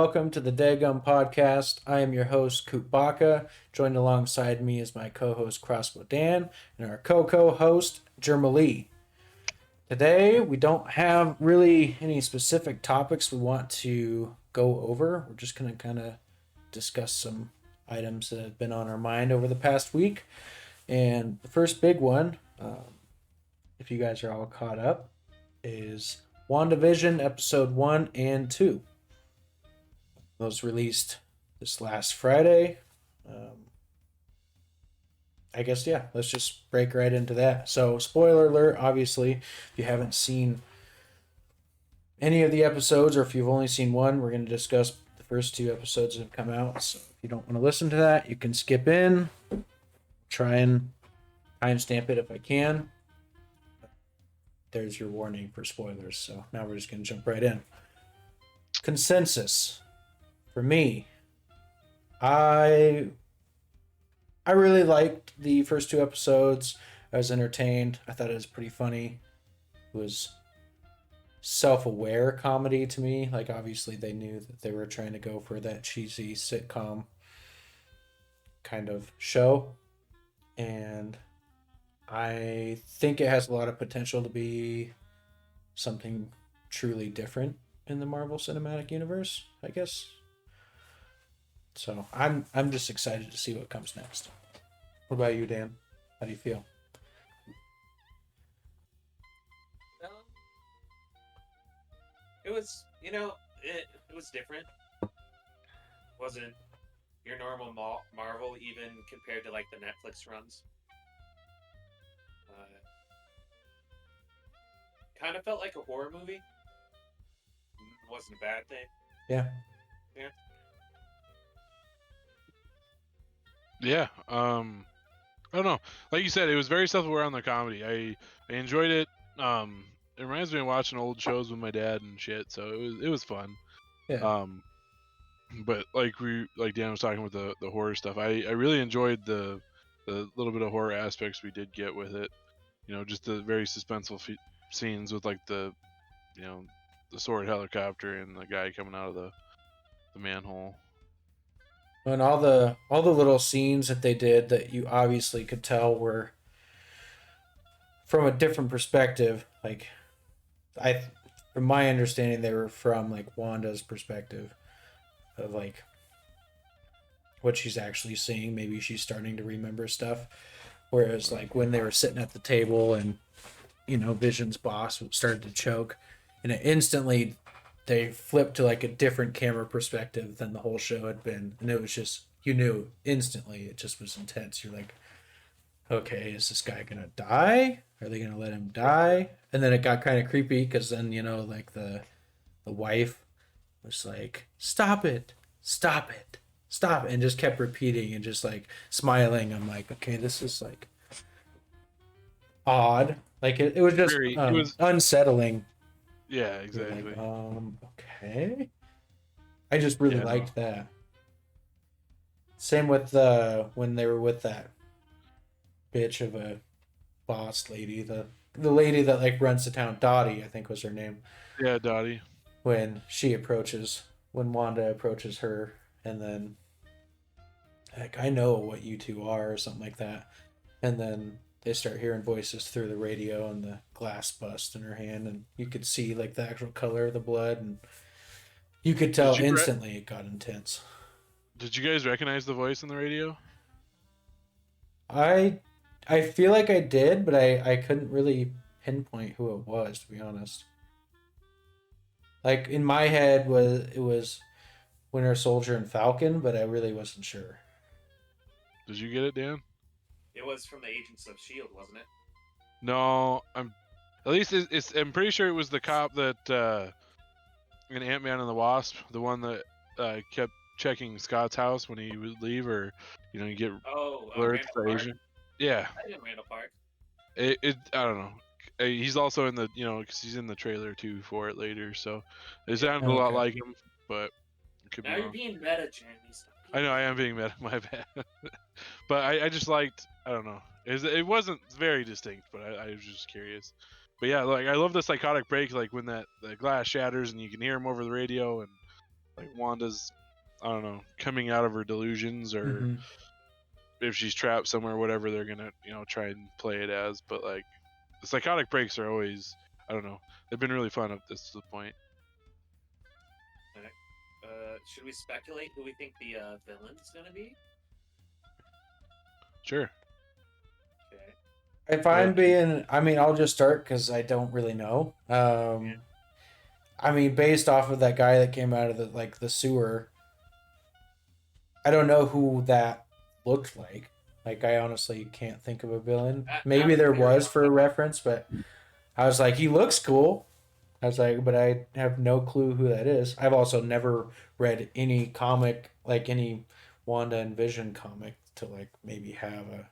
welcome to the Daggum podcast. I am your host, Coopbacca. Joined alongside me is my co-host, Crossbow Dan, and our co-host, Jermalee. Today, we don't have really any specific topics we want to go over. We're just going to kind of discuss some items that have been on our mind over the past week. And the first big one, if you guys are all caught up, is WandaVision episode 1 and 2. Those released this last Friday. I guess, yeah, let's just break right into that. So, spoiler alert, obviously, if you haven't seen any of the episodes, or if you've only seen one, we're going to discuss the first two episodes that have come out. So, if you don't want to listen to that, you can skip in. Try and timestamp it if I can. There's your warning for spoilers. So, now we're just going to jump right in. Consensus. For me, I really liked the first two episodes. I was entertained. I thought it was pretty funny. It was self-aware comedy to me. Like, obviously, they knew that they were trying to go for that cheesy sitcom kind of show. And I think it has a lot of potential to be something truly different in the Marvel Cinematic Universe, I guess. So I'm just excited to see what comes next. What about you, Dan? How do you feel? It was, it was different. Wasn't your normal Marvel even compared to like the Netflix runs. Kind of felt like a horror movie. Wasn't a bad thing. Yeah. Yeah. Yeah, I don't know. Like you said, it was very self-aware on the comedy. I enjoyed it. It reminds me of watching old shows with my dad and shit. So it was fun. Yeah. But like Dan was talking with the horror stuff. I really enjoyed the little bit of horror aspects we did get with it. Just the very suspenseful scenes with like the sword helicopter and the guy coming out of the manhole. And all the little scenes that they did that you obviously could tell were from a different perspective. Like, from my understanding, they were from like Wanda's perspective of like what she's actually seeing. Maybe she's starting to remember stuff. Whereas like when they were sitting at the table and Vision's boss started to choke, and it instantly they flipped to like a different camera perspective than the whole show had been, and it was just, you knew instantly, it just was intense. You're like, okay, is this guy gonna die? Are they gonna let him die? And then it got kind of creepy because then like the wife was like, stop it, stop it, stop it, and just kept repeating and just like smiling. I'm like, okay, this is like odd. Like it was just it was unsettling. Yeah, exactly. Like, okay. I just really liked that. Same with when they were with that bitch of a boss lady, the lady that like runs the town, Dottie, I think was her name. Yeah, Dottie. When Wanda approaches her, and then like, I know what you two are, or something like that, and then they start hearing voices through the radio, and the glass bust in her hand, and you could see like the actual color of the blood, and you could tell instantly it got intense. Did you guys recognize the voice in the radio? I feel like I did, but I couldn't really pinpoint who it was, to be honest. Like in my head it was Winter Soldier and Falcon, but I really wasn't sure. Did you get it, Dan? It was from the Agents of S.H.I.E.L.D., wasn't it? No, I'm pretty sure it was the cop that in Ant-Man and the Wasp, the one that kept checking Scott's house when he would leave, or you get alerts for Asia. Yeah. I didn't Randall Park. I don't know. He's also in the because he's in the trailer too for it later, so it sounded a lot like him, but it could now be you're wrong. being meta, Jeremy. I know I am being meta, my bad. But I just liked, I don't know. It wasn't very distinct, but I was just curious. But yeah, like I love the psychotic break, like when the glass shatters and you can hear him over the radio, and like Wanda's, I don't know, coming out of her delusions, or Mhm. if she's trapped somewhere, whatever they're gonna try and play it as. But like the psychotic breaks are always, I don't know, they've been really fun up this to the point. Alright. Should we speculate who we think the villain's gonna be? Sure. Okay. If I'm being, I mean, I'll just start because I don't really know. I mean, based off of that guy that came out of the sewer, I don't know who that looked like. Like, I honestly can't think of a villain. Maybe there was for a reference, but I was like, he looks cool. I was like, but I have no clue who that is. I've also never read any comic, like any Wanda and Vision comic, to like maybe have a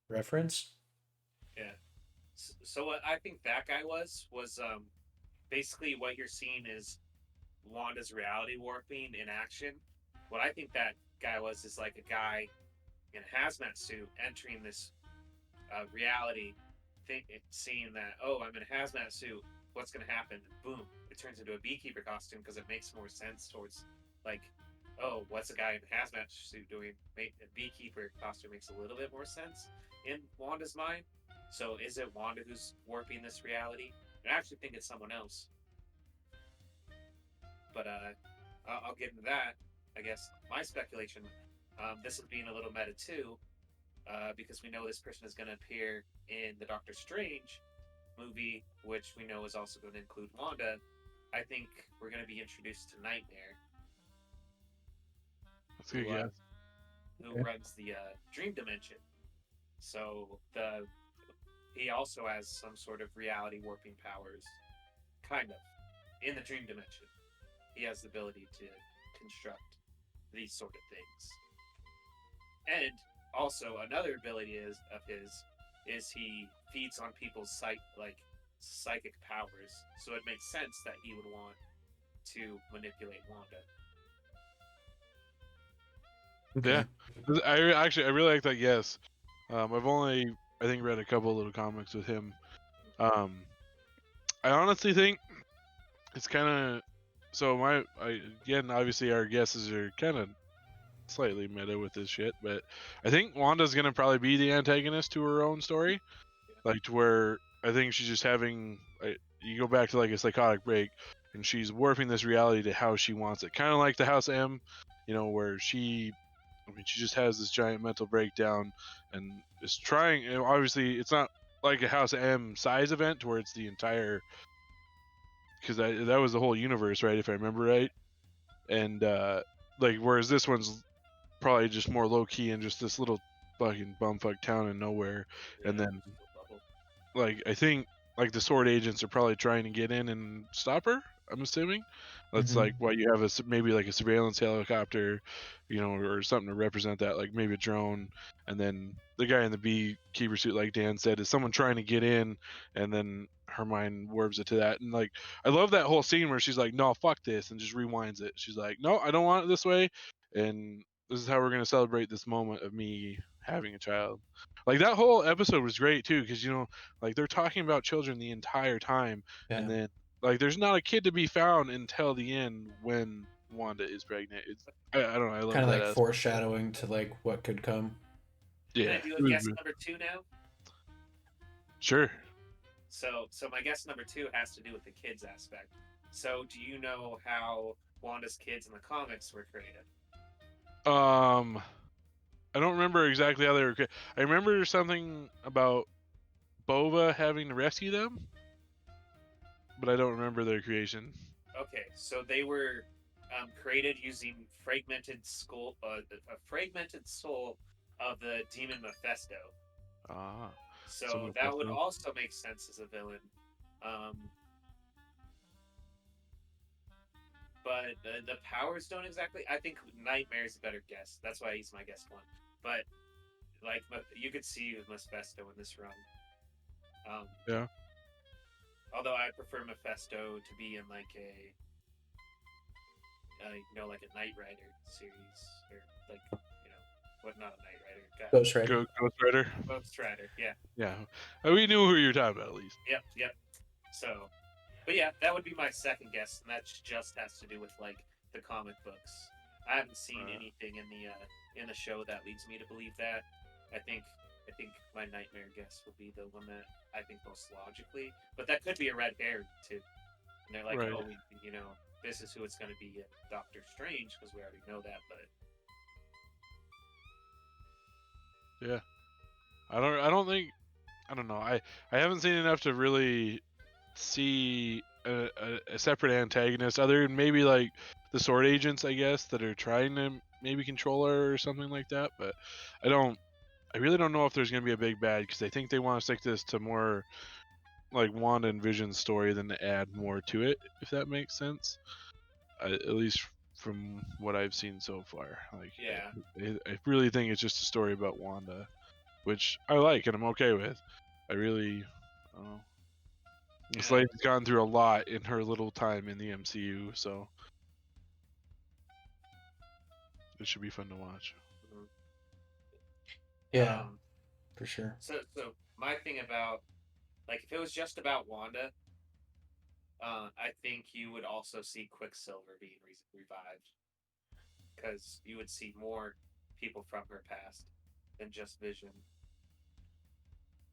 reference. Yeah. So what I think that guy was basically what you're seeing is Wanda's reality warping in action. What I think that guy was is like a guy in a hazmat suit entering this reality, seeing that, oh, I'm in a hazmat suit, what's going to happen? And boom, it turns into a beekeeper costume because it makes more sense towards like, oh, what's a guy in a hazmat suit doing? A beekeeper costume makes a little bit more sense in Wanda's mind. So is it Wanda who's warping this reality? I actually think it's someone else. But I'll get into that. I guess my speculation. This is being a little meta too, because we know this person is going to appear in the Doctor Strange movie, which we know is also going to include Wanda. I think we're going to be introduced to Nightmare. That's a good guess. Who runs the dream dimension. So he also has some sort of reality warping powers, kind of, in the dream dimension. He has the ability to construct these sort of things. And also another ability of his is he feeds on people's psychic powers. So it makes sense that he would want to manipulate Wanda. Okay. Yeah, I really like that guess. I've only, I think, read a couple of little comics with him. I honestly think it's kind of, so again, obviously our guesses are kind of slightly meta with this shit, but I think Wanda's gonna probably be the antagonist to her own story, like to where I think she's just having, you go back to like a psychotic break, and she's warping this reality to how she wants it, kind of like the House M, where she just has this giant mental breakdown and is trying. Obviously, it's not like a House M size event where it's the entire, because that was the whole universe, right? If I remember right, and like whereas this one's probably just more low key in just this little fucking bumfuck town in nowhere, and then like I think like the sword agents are probably trying to get in and stop her. I'm assuming that's like why you have maybe like a surveillance helicopter, or something to represent that, like maybe a drone, and then the guy in the beekeeper suit, like Dan said, is someone trying to get in, and then her mind warps it to that. And like I love that whole scene where she's like, no, fuck this, and just rewinds it. She's like, no, I don't want it this way, and this is how we're gonna celebrate this moment of me having a child. Like that whole episode was great too, because like they're talking about children the entire time, and then like there's not a kid to be found until the end when Wanda is pregnant. I don't know, I love kind of that like foreshadowing to like what could come. Yeah. Can I do a guess number 2 now? Sure. So my guess number 2 has to do with the kids aspect. So do you know how Wanda's kids in the comics were created? I don't remember exactly how they were. I remember something about Bova having to rescue them, but I don't remember their creation. Okay, so they were created using a fragmented soul of the demon Mephisto. Ah. So that would also make sense as a villain. But the powers don't exactly. I think Nightmare's a better guess. That's why he's my guess 1. But like you could see Mephisto in this run. Yeah. Although I prefer Mephisto to be in like a like a Knight Rider series, or like what? Not a Knight Rider. Ghost Rider. Ghost Rider. Ghost Rider. Yeah. Yeah. We knew who you were talking about at least. Yep. So But yeah, that would be my second guess, and that just has to do with like the comic books. I haven't seen anything in the show that leads me to believe that. I think I think my nightmare guess would be the one that I think most logically, but that could be a red herring too. And they're like, Right. oh, this is who it's going to be, Doctor Strange, because we already know that. But Yeah. I don't know. I haven't seen enough to really see a separate antagonist other than maybe like the sword agents, I guess, that are trying to maybe control her or something like that. But I really don't know if there's going to be a big bad because I think they want to stick this to more like Wanda and Vision's story than to add more to it, if that makes sense. At least from what I've seen so far. Like, yeah, I really think it's just a story about Wanda, which I like and I'm okay with. I really, I don't know. This yeah. lady's gone through a lot in her little time in the MCU, so it should be fun to watch. Mhm. Yeah, Um, for sure. so my thing about like if it was just about Wanda, I think you would also see Quicksilver being revived because you would see more people from her past than just Vision.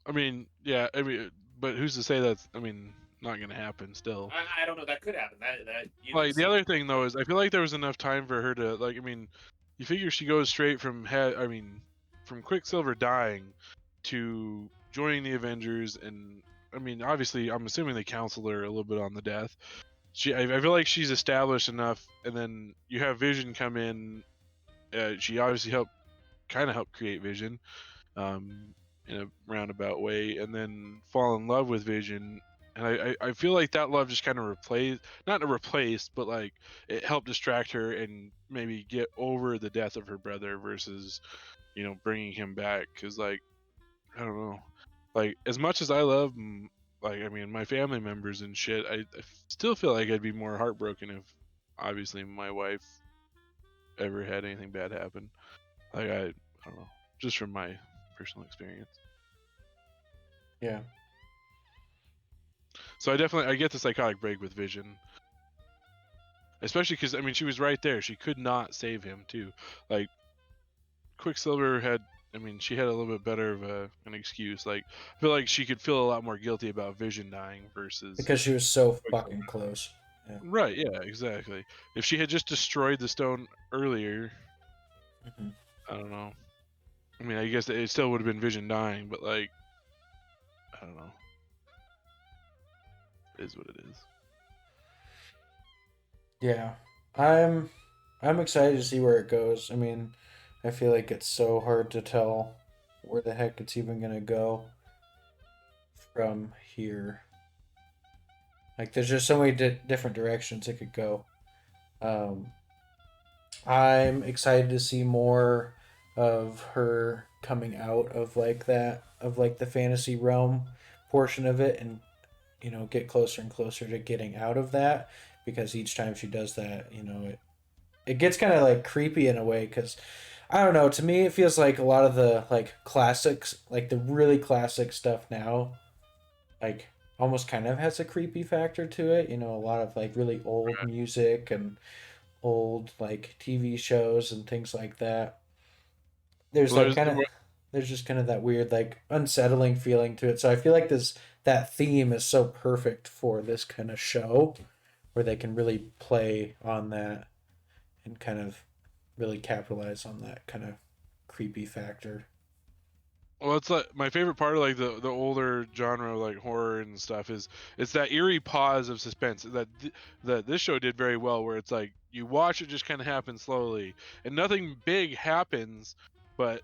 I mean, yeah, but who's to say that's, not gonna happen still. I don't know. That could happen. That you could Like the see. other thing though is I feel like there was enough time for her to like. You figure she goes straight from from Quicksilver dying to joining the Avengers, and obviously I'm assuming they counsel her a little bit on the death. I feel like she's established enough, and then you have Vision come in. She obviously kind of helped create Vision, um, in a roundabout way, and then fall in love with Vision. And I feel like that love just kind of not replaced, but like it helped distract her and maybe get over the death of her brother versus, bringing him back. Because, like, I don't know. Like, as much as I love, my family members and shit, I still feel like I'd be more heartbroken if, obviously, my wife ever had anything bad happen. Like, I don't know. Just from my personal experience. Yeah. So I get the psychotic break with Vision, especially because she was right there. She could not save him too. Like Quicksilver had, she had a little bit better of an excuse. Like I feel like she could feel a lot more guilty about Vision dying versus Because she was so Quicksilver. fucking close. Yeah. Right? Yeah, exactly. If she had just destroyed the stone earlier, Mhm. I don't know. I guess it still would have been Vision dying, but like, I don't know. It is what it is. Yeah. I'm excited to see where it goes. I feel like it's so hard to tell where the heck it's even gonna go from here. Like, there's just so many different directions it could go. Um, I'm excited to see more of her coming out of like that, of like the fantasy realm portion of it, and get closer and closer to getting out of that, because each time she does that, it gets kind of like creepy in a way, because I don't know, to me it feels like a lot of the like classics, like the really classic stuff now, like almost kind of has a creepy factor to it. A lot of like really old music and old like TV shows and things like that. There's Well, like there's just kind of that weird like unsettling feeling to it. So I feel like this that theme is so perfect for this kind of show, where they can really play on that and kind of really capitalize on that kind of creepy factor. Well, it's like my favorite part of like the older genre like horror and stuff is it's that eerie pause of suspense that this show did very well, where it's like you watch it just kind of happen slowly and nothing big happens, but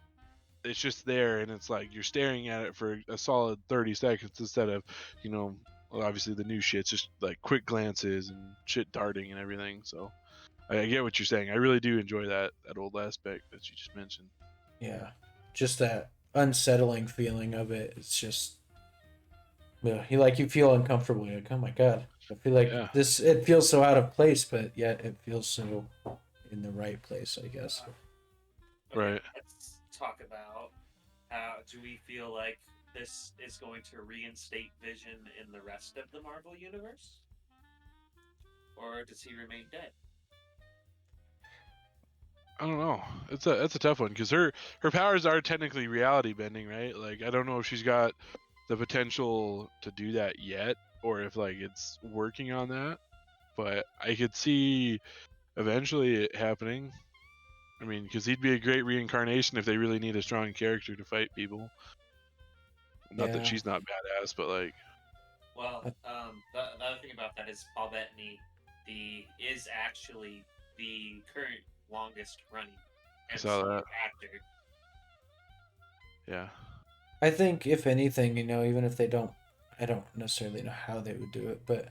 it's just there and it's like you're staring at it for a solid 30 seconds instead of, well, obviously the new shit's just like quick glances and shit darting and everything. So I get what you're saying. I really do enjoy that old aspect that you just mentioned. Yeah, just that unsettling feeling of it. It's just, yeah, you feel uncomfortable. You're like, oh my god, I feel like Yeah. this. It feels so out of place, but yet it feels so in the right place, I guess. Okay, Right. let's talk about how do we feel like this is going to reinstate Vision in the rest of the Marvel universe? or does he remain dead? I don't know. It's a tough one because her powers are technically reality bending, right? Like I don't know if she's got the potential to do that yet, or if like it's working on that. But I could see eventually it happening. I mean, because he'd be a great reincarnation if they really need a strong character to fight people. Not that Yeah. she's not badass, but like, Well, the other thing about that is Paul Bettany is actually the current longest running I saw MCU that. actor. Yeah. I think if anything, even if they don't, I don't necessarily know how they would do it, but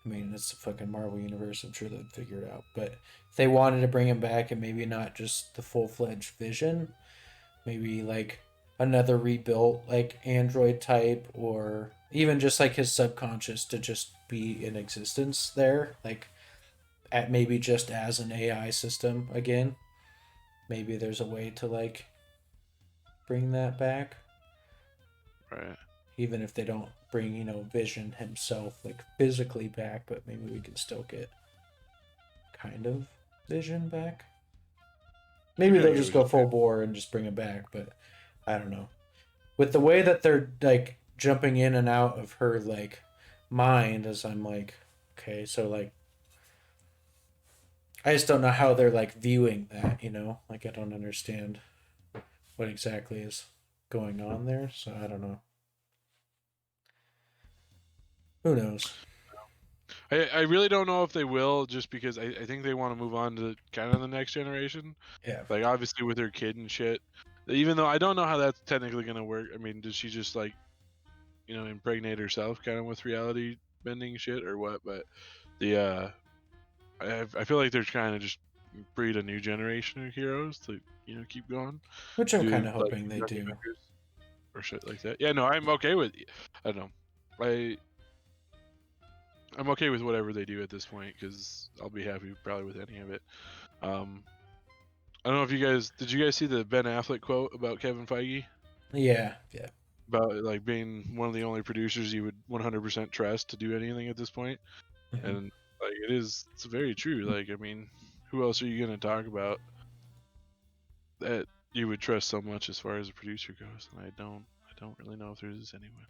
I mean, it's the fucking Marvel universe. I'm sure they'd figure it out. But if they wanted to bring him back and maybe not just the full-fledged Vision, maybe like another rebuilt like android type, or even just like his subconscious to just be in existence there, like at maybe just as an AI system again. Maybe there's a way to like bring that back, Right. even if they don't bring Vision himself like physically back, but maybe we can still get kind of Vision back. Maybe Yeah, I they'll get just what you're go full bore and just bring him back, but I don't know. With the way that they're like jumping in and out of her like mind, as I'm like, okay, so like I just don't know how they're like viewing that. Like I don't understand what exactly is going on there, so I don't know. Who knows? I really don't know if they will, just because I think they want to move on to kind of the next generation. Yeah. Like obviously with her kid and shit. Even though I don't know how that's technically gonna work. I mean, does she just like impregnate herself kind of with reality bending shit or what? But the I feel like they're trying to just breed a new generation of heroes to keep going. Which I'm kind Do of like hoping they Young do. Avengers or shit like that. Yeah, no, I'm okay with. I don't know. I'm okay with whatever they do at this point because I'll be happy probably with any of it. Um, I don't know if did you guys see the Ben Affleck quote about Kevin Feige Yeah. about like being one of the only producers you would 100% trust to do anything at this point, Mhm. and like it's very true. Like I mean, who else are you gonna talk about that you would trust so much as far as a producer goes? And I don't really know if there's anyone.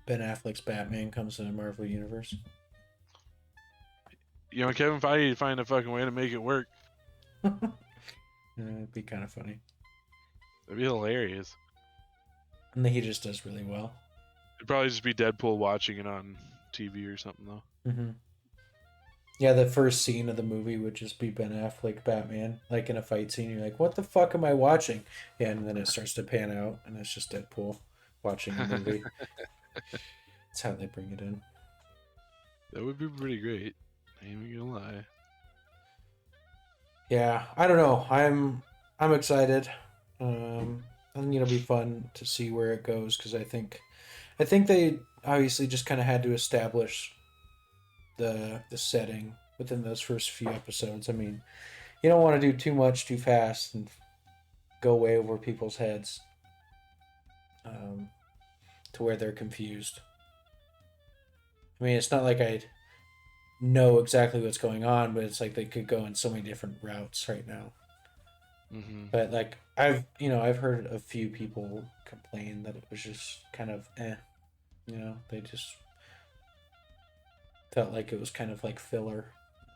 Ben Affleck's Batman comes to the Marvel universe. Kevin Feige would find a fucking way to make it work. It'd be kind of funny. That'd be hilarious. And he just does really well. It'd probably just be Deadpool watching it on TV or something though. Mm-hmm. Yeah, the first scene of the movie would just be Ben Affleck Batman, like in a fight scene. You're like, what the fuck am I watching? Yeah, and then it starts to pan out, and it's just Deadpool watching a movie. That's how they bring it in. That would be pretty great. I ain't even gonna lie. Yeah, I don't know. I'm excited. I think it'll be fun to see where it goes because I think they obviously just kind of had to establish the setting within those first few episodes. I mean, you don't want to do too much too fast and go way over people's heads, to where they're confused. I mean, it's not like I know exactly what's going on, but it's like they could go in so many different routes right now. Mm-hmm. But like I've heard a few people complain that it was just kind of they just felt like it was kind of like filler.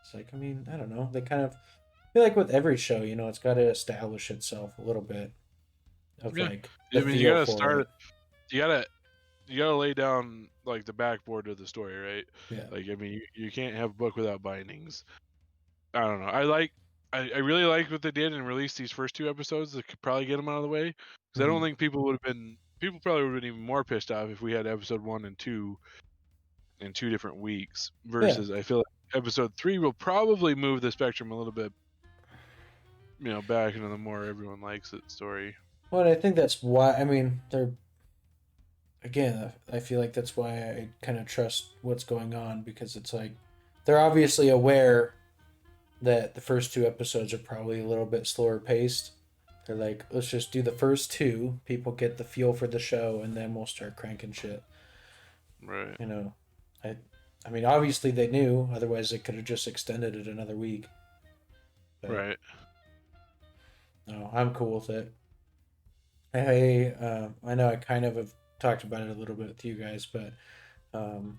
It's like, I mean, I don't know. They kind of feel like with every show, it's got to establish itself a little bit of Yeah. like the I mean, feel for it. You gotta lay down like the backboard of the story, right? Yeah. Like, I mean, you can't have a book without bindings. I don't know. I really like what they did and released these first two episodes that could probably get them out of the way. Because I don't think people probably would have been even more pissed off if we had episode 1 and 2 in 2 different weeks. Yeah. Versus, I feel like episode 3 will probably move the spectrum a little bit, back into the more everyone likes it story. Well, and I think that's why. I mean, they're again. I feel like that's why I kind of trust what's going on because it's like they're obviously aware that the first two episodes are probably a little bit slower paced. They're like, let's just do the first two. People get the feel for the show, and then we'll start cranking shit. Right. You know, I I mean, obviously they knew, otherwise they could have just extended it another week. But Right. no, I'm cool with it. I know I kind of have talked about it a little bit with you guys, but um,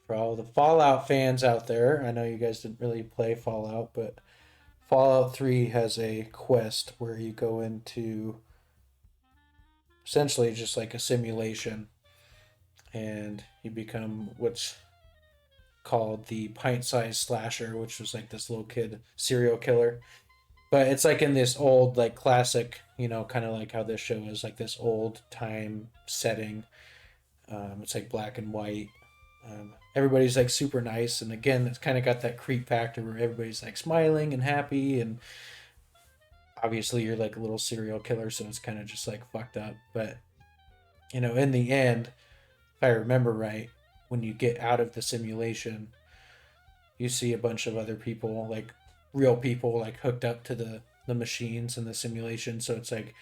for all the Fallout fans out there, I know you guys didn't really play Fallout, but Fallout 3 has a quest where you go into essentially just like a simulation and you become what's called the pint-sized slasher, which was like this little kid serial killer. But it's like in this old, like classic, kind of like how this show is, like this old time setting. It's like black and white. Everybody's like super nice, and again, it's kind of got that creep factor where everybody's like smiling and happy, and obviously you're like a little serial killer, so it's kind of just like fucked up. But in the end, if I remember right, when you get out of the simulation, you see a bunch of other people, like real people, like hooked up to the machines in the simulation. So it's like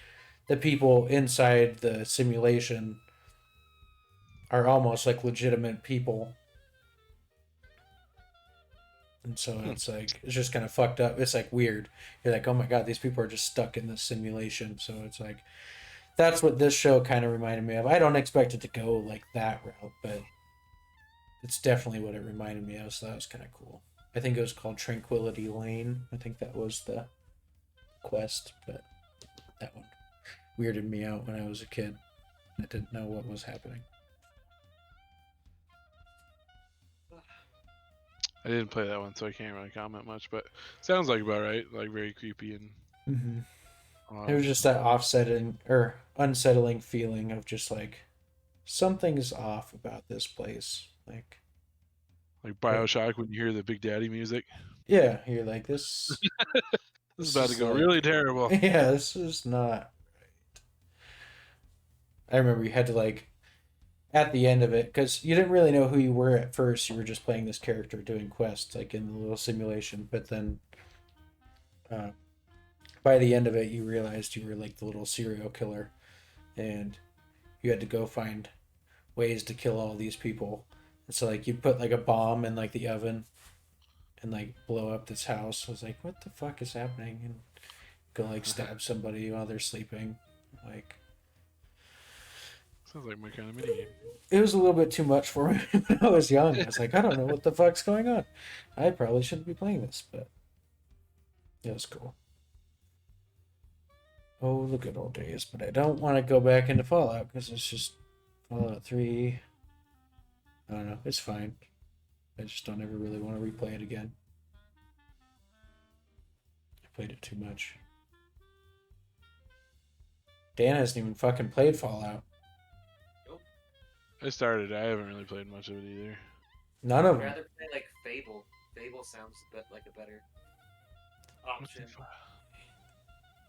the people inside the simulation are almost like legitimate people. And so it's just kind of fucked up. It's like weird. You're like, oh my god, these people are just stuck in this simulation. So it's like, that's what this show kind of reminded me of. I don't expect it to go like that route, but it's definitely what it reminded me of. So that was kind of cool. I think it was called Tranquility Lane. I think that was the quest, but that one weirded me out when I was a kid. I didn't know what was happening. I didn't play that one, so I can't really comment much. But sounds like about right. Like very creepy and. It was just that offsetting or unsettling feeling of just like something's off about this place. Like Bioshock when you hear the Big Daddy music. Yeah, you're like this. This is about to go really terrible. Yeah, this is not right. I remember you had to like at the end of it because you didn't really know who you were at first. You were just playing this character doing quests like in the little simulation, but then uh, by the end of it, you realized you were like the little serial killer, and you had to go find ways to kill all these people. And so like you put like a bomb in like the oven and like blow up this house. I was like, what the fuck is happening? And go like stab somebody while they're sleeping. Like sounds like my kind of minigame. It was a little bit too much for me when I was young. I was like, I don't know what the fuck's going on. I probably shouldn't be playing this, but it was cool. Oh, the good old days. But I don't want to go back into Fallout because it's just Fallout 3. I don't know. It's fine. I just don't ever really want to replay it again. I played it too much. Dan hasn't even fucking played Fallout. Nope. I started. I haven't really played much of it either. None of I'd them. rather play like Fable. Fable sounds like a better option.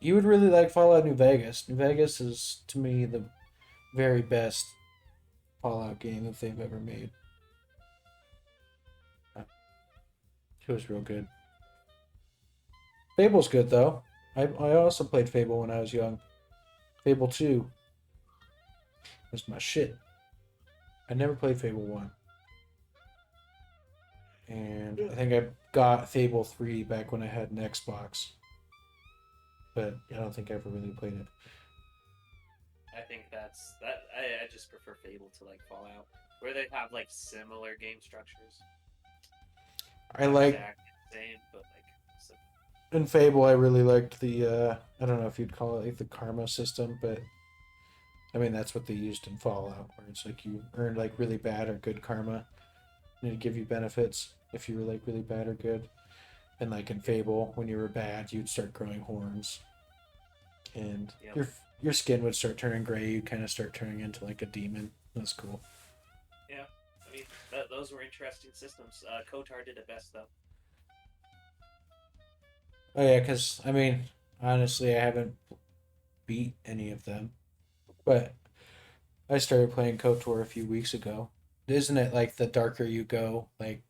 You would really like Fallout New Vegas. New Vegas is, to me, the very best Fallout game that they've ever made. It was real good. Fable's good, though. I also played Fable when I was young. Fable 2 was my shit. I never played Fable 1. And I think I got Fable 3 back when I had an Xbox. But I don't think I ever really played it. I think that's that. I just prefer Fable to like Fallout, where they have like similar game structures. I like Exactly the same, but like. in Fable. I really liked the I don't know if you'd call it like the karma system, but I mean that's what they used in Fallout, where it's like you earned like really bad or good karma, and it'd give you benefits if you were like really bad or good. And like in Fable, when you were bad, you'd start growing horns, and your skin would start turning gray. You kind of start turning into like a demon. That's cool. Yeah, I mean those were interesting systems. KOTOR did it best though. Oh yeah, because I mean, honestly, I haven't beat any of them, but I started playing KOTOR a few weeks ago. Isn't it like the darker you go, like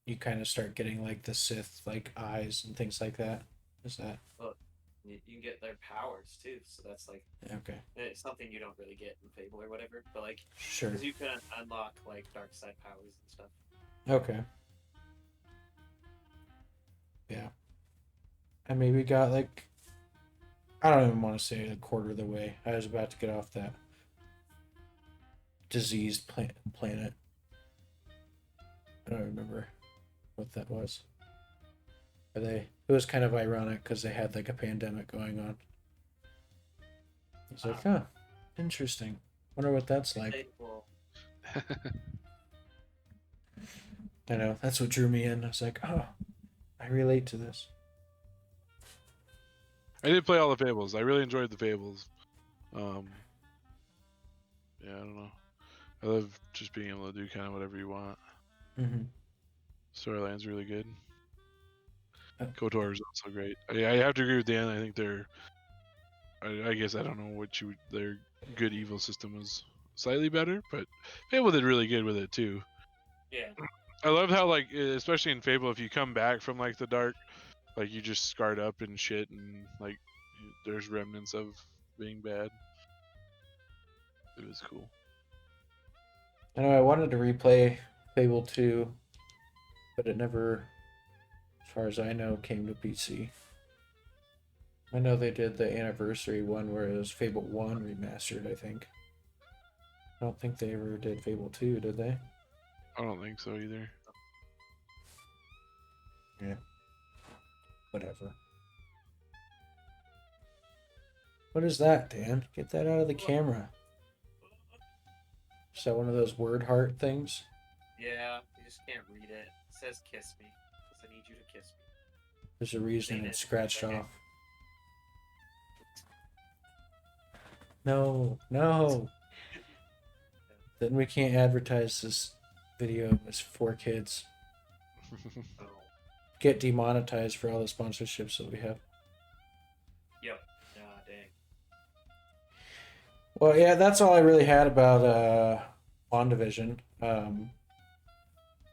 you kind of start getting like the Sith like eyes and things like that? Is that? You can get their powers too, so that's like Okay. it's something you don't really get in Fable or whatever. But like, Sure. because you can unlock like dark side powers and stuff. Okay. Yeah. And maybe got like, I don't even want to say a quarter of the way. I was about to get off that diseased planet. I don't remember what that was. Are they? It was kind of ironic because they had like a pandemic going on. It's like, huh, interesting. Wonder what that's like. Well, I know that's what drew me in. I was like, oh, I relate to this. I did play all the Fables. I really enjoyed the Fables. Yeah, I don't know. I love just being able to do kind of whatever you want. Mm-hmm. Storyline's really good. Oh. KOTOR is also great. I have to agree with Dan. I think they're. I guess I don't know what you. Their good evil system was slightly better, but Fable did really good with it too. yeah. I love how like, especially in Fable, if you come back from like the dark, like you just scarred up and shit, and like there's remnants of being bad. It was cool. I know I wanted to replay Fable 2, but it never, as far as I know, came to PC. I know they did the anniversary one where it was Fable 1 remastered, I think. I don't think they ever did Fable 2, did they? I don't think so either. Yeah. Whatever. What is that, Dan? Get that out of the camera. Is that one of those word heart things? Yeah, you just can't read it. It says "kiss me." It says, "I need you to kiss me." There's a reason it's scratched off. No, no. Then we can't advertise this video as for kids. Oh. Get demonetized for all the sponsorships that we have. Yep. Ah, dang. Well, yeah, that's all I really had about WandaVision.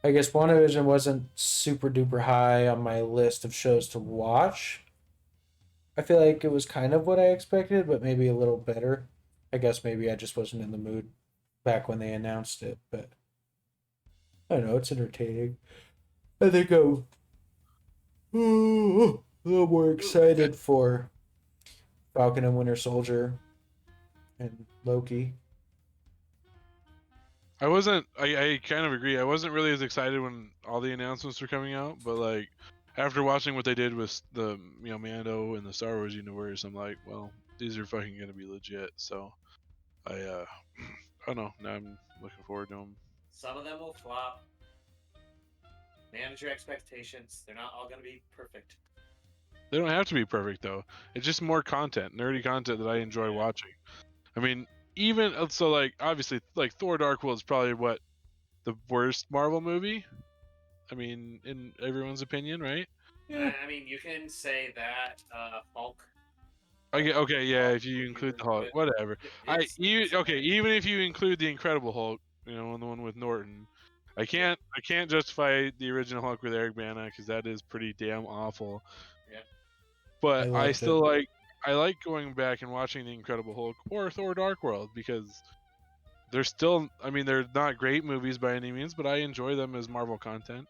I guess WandaVision wasn't super duper high on my list of shows to watch. I feel like it was kind of what I expected, but maybe a little better. I guess maybe I just wasn't in the mood back when they announced it, but I don't know, it's entertaining. I think I'm a little more excited for Falcon and Winter Soldier and Loki. I kind of agree. I wasn't really as excited when all the announcements were coming out, but like after watching what they did with the Mando and the Star Wars universe, I'm like, well, these are fucking gonna be legit. So I I don't know. Now I'm looking forward to them. Some of them will flop. Manage your expectations. They're not all going to be perfect. They don't have to be perfect though. It's just more content, nerdy content that I enjoy Yeah. watching. I mean, even so, like obviously, like Thor: Dark World is probably what the worst Marvel movie. I mean, in everyone's opinion, right? Yeah. I mean, you can say that Hulk. Okay, yeah. Hulk If you movie include was the Hulk, good. whatever. It's Okay. Even if you include the Incredible Hulk, the one with Norton, I can't justify the original Hulk with Eric Bana because that is pretty damn awful. Yeah. But I I loved still it. I like going back and watching the Incredible Hulk or Thor: Dark World because they're still. I mean, they're not great movies by any means, but I enjoy them as Marvel content.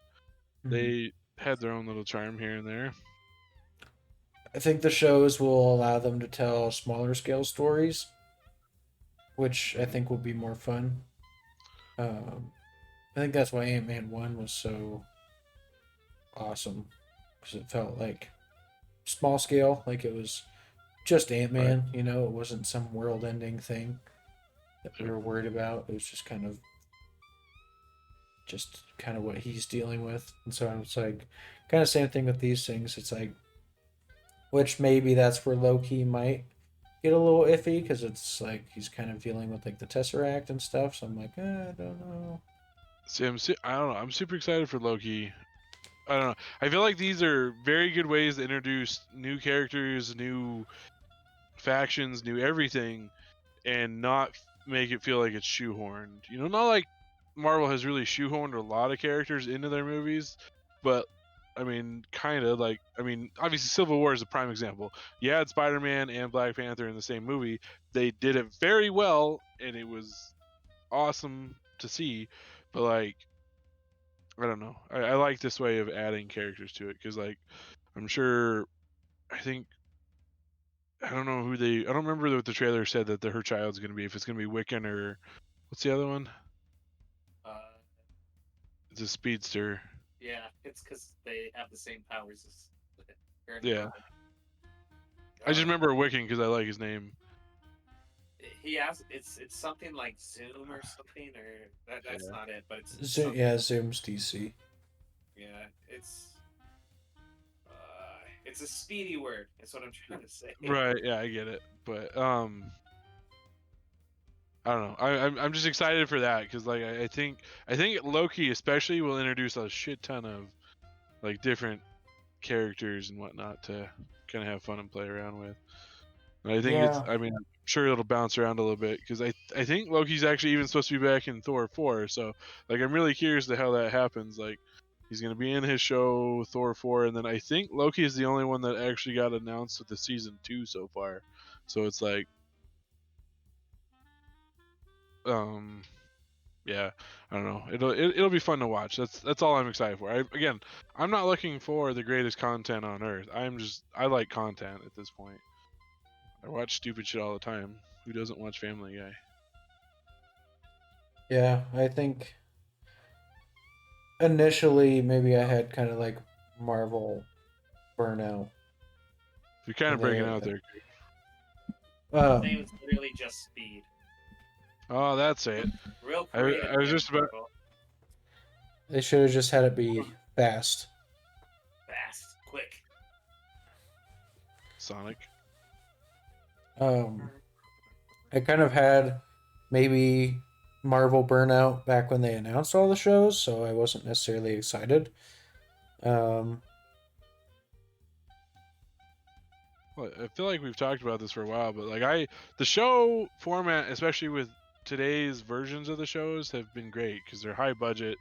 Mhm. They had their own little charm here and there. I think the shows will allow them to tell smaller scale stories, which I think will be more fun. I think that's why Ant-Man 1 was so awesome, because it felt like small scale, like it was just Ant-Man, Right. you know, it wasn't some world-ending thing that we were worried about. It was just kind of what he's dealing with. And so it's like kind of same thing with these things. It's like, which maybe that's where Loki might get a little iffy because it's like he's kind of dealing with like the Tesseract and stuff. So I'm like, I don't know. See, I don't know. I'm super excited for Loki. I don't know. I feel like these are very good ways to introduce new characters, new factions, new everything, and not make it feel like it's shoehorned. Not like Marvel has really shoehorned a lot of characters into their movies, but I mean, kind of like, I mean, obviously Civil War is a prime example. You had Spider-Man and Black Panther in the same movie. They did it very well, and it was awesome to see. But like, I don't know. I like this way of adding characters to it because, like, I'm sure. I think I don't know who they. I don't remember what the trailer said that her child's gonna be. If it's gonna be Wiccan or what's the other one? It's a speedster. Yeah, it's because they have the same powers as her. Yeah. I just remember Wiccan because I like his name. He has it's something like Zoom or something, or that's not it, but it's Zoom's DC. Yeah, it's a speedy word. That's what I'm trying to say. Right. Yeah, I get it. But I don't know. I'm just excited for that because like I think Loki especially will introduce a shit ton of like different characters and whatnot to kind of have fun and play around with. And I think it's. I mean, I'm sure it'll bounce around a little bit because I think Loki's actually even supposed to be back in Thor 4. So like I'm really curious to how that happens. Like he's gonna be in his show Thor 4, and then I think Loki is the only one that actually got announced with the season 2 so far. So it's like. Yeah, I don't know. It'll be fun to watch. That's all I'm excited for. I'm not looking for the greatest content on earth. I like content at this point. I watch stupid shit all the time. Who doesn't watch Family Guy? Yeah, I think initially maybe I had kind of like Marvel burnout. You're kind of breaking out there. His name is literally just Speed. Oh, that's it. Real creative. I was just about. They should have just had it be fast. Fast, quick. Sonic. I kind of had maybe Marvel burnout back when they announced all the shows, so I wasn't necessarily excited. Well, I feel like we've talked about this for a while, but like the show format, especially with today's versions of the shows, have been great because they're high budget.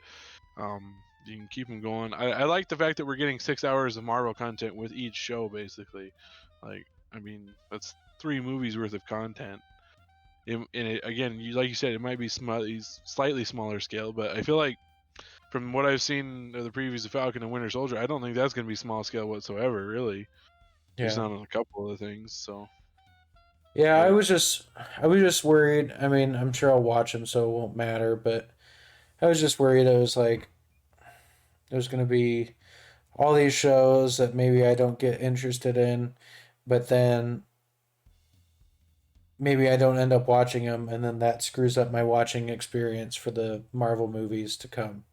You can keep them going. I like the fact that we're getting 6 hours of Marvel content with each show, basically. Like, I mean, that's 3 movies worth of content. Again, like you said, it might be slightly smaller scale, but I feel like from what I've seen of the previews of Falcon and Winter Soldier, I don't think that's going to be small scale whatsoever, really. Just not on a couple of the things. So. Yeah, I was just worried. I mean, I'm sure I'll watch them, so it won't matter. But I was just worried. I was like, there's going to be all these shows that maybe I don't get interested in, but then maybe I don't end up watching them, and then that screws up my watching experience for the Marvel movies to come.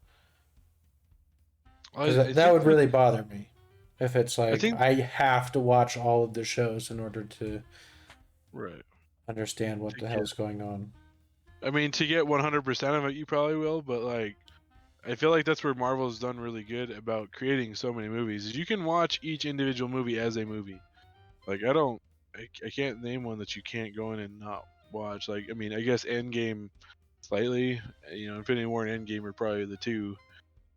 Because that would really bother me. If it's like I have to watch all of the shows in order to understand what the hell's going on. I mean, to get 100% of it, you probably will, but like, I feel like that's where Marvel's done really good about creating so many movies. Is you can watch each individual movie as a movie. Like, I can't name one that you can't go in and not watch. Like, I mean, I guess Endgame slightly, Infinity War and Endgame are probably the two.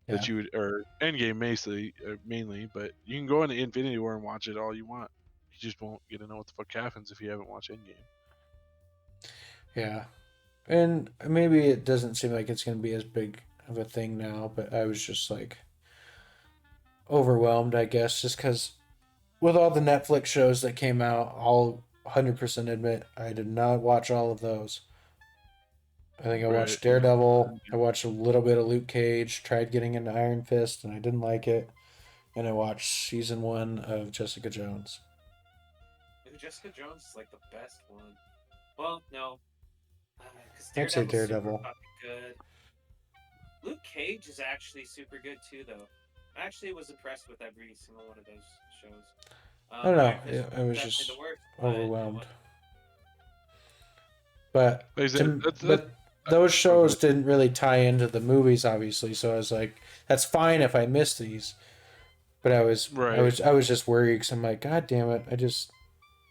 That you would, or Endgame mainly, but you can go into Infinity War and watch it all you want. You just won't get to know what the fuck happens if you haven't watched Endgame. Yeah, and maybe it doesn't seem like it's going to be as big of a thing now, but I was just like overwhelmed, I guess, just because with all the Netflix shows that came out, I'll 100% admit I did not watch all of those. I think I watched Daredevil. I watched a little bit of Luke Cage. Tried getting into Iron Fist, and I didn't like it. And I watched season 1 of Jessica Jones. Jessica Jones is like the best one. Well, no, I'd say Daredevil. Good. Luke Cage is actually super good too, though. I actually was impressed with every single one of those shows. I don't know. I was just overwhelmed. But those shows didn't really tie into the movies, obviously. So I was like, "That's fine if I miss these." But I was just worried because I'm like, "God damn it!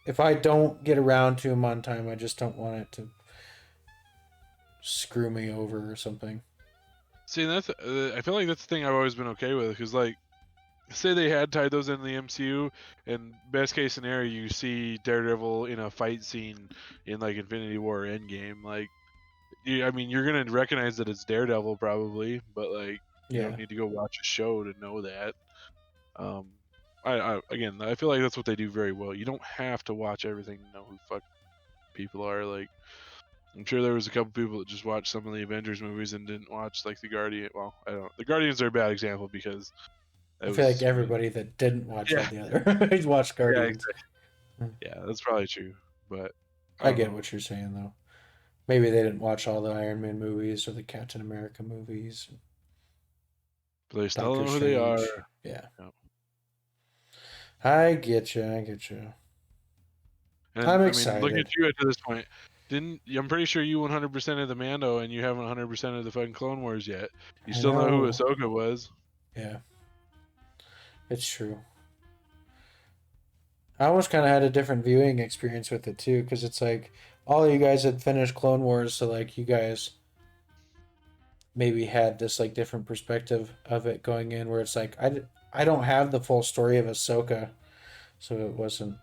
If I don't get around to them on time, I just don't want it to screw me over or something." See, I feel like that's the thing I've always been okay with because, like, say they had tied those in the MCU, and best case scenario, you see Daredevil in a fight scene in like Infinity War or Endgame. Like, I mean, you're gonna recognize that it's Daredevil probably, but like, you Yeah. don't need to go watch a show to know that. Again, I feel like that's what they do very well. You don't have to watch everything to know who fuck people are. Like, I'm sure there was a couple people that just watched some of the Avengers movies and didn't watch like the Guardian. Well, I don't. The Guardians are a bad example because I it feel like was really, everybody that didn't watch all yeah, the other he's watched yeah, Guardians. exactly. Yeah, that's probably true. But I I don't get know. what you're saying though. Maybe they didn't watch all the Iron Man movies or the Captain America movies. But they still Doctor know who they are. Strange. Yeah. Yeah. I get you. I get you. And I'm I mean, looking excited. at you at this point, I'm pretty sure you 100% of the Mando, and you haven't 100% of the fucking Clone Wars yet. You I still know who know. Ahsoka was. Yeah. It's true. I almost kind of had a different viewing experience with it too, because it's like all of you guys had finished Clone Wars, so like you guys maybe had this like different perspective of it going in, where it's like I don't have the full story of Ahsoka, so it wasn't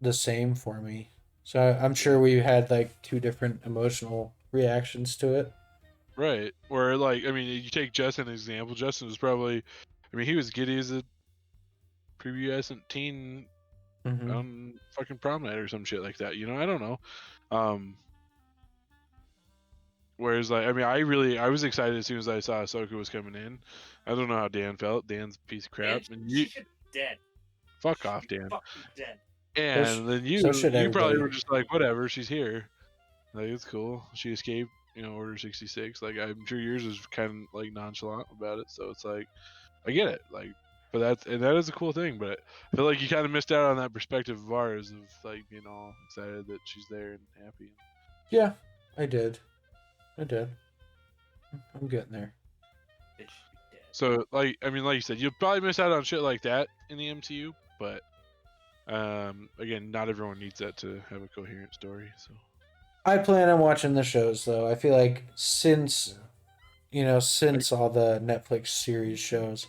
the same for me. So I'm sure we had like two different emotional reactions to it. Right. Or like, I mean, you take Justin as an example. Justin was probably, I mean, he was giddy as a prepubescent teen Mm-hmm. on fucking prom night or some shit like that. You know, I don't know. Whereas, like, I mean, I was excited as soon as I saw Ahsoka was coming in. I don't know how Dan felt. Dan's a piece of crap, and she you should be dead. fuck off, Dan. Fucking dead. And then so should you probably everybody. were just like, whatever, she's here. Like, it's cool. She escaped, Order 66. Like, I'm sure yours was kind of like nonchalant about it. So it's like, I get it. Like, but that is a cool thing. But I feel like you kind of missed out on that perspective of ours of like being all excited that she's there and happy. Yeah, I did. I'm getting there. Bitch should be dead. So, like, I mean, like you said, you'll probably miss out on shit like that in the MCU. But again, not everyone needs that to have a coherent story. So. I plan on watching the shows though. I feel like since since all the Netflix series shows,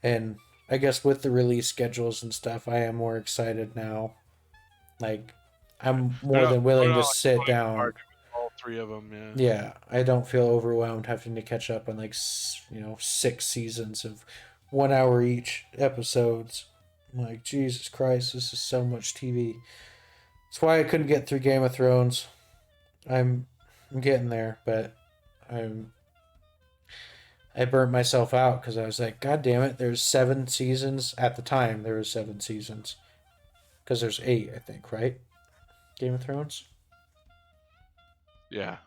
and I guess with the release schedules and stuff, I am more excited now. Like, I'm more than willing to sit down. All three of them, yeah. Yeah, I don't feel overwhelmed having to catch up on like 6 seasons of 1 hour each episodes. I'm like, Jesus Christ, this is so much TV. That's why I couldn't get through Game of Thrones. I'm getting there, but I burnt myself out because I was like, God damn it, there's 7 seasons. At the time, there was 7 seasons. Because there's 8, I think, right? Game of Thrones? Yeah.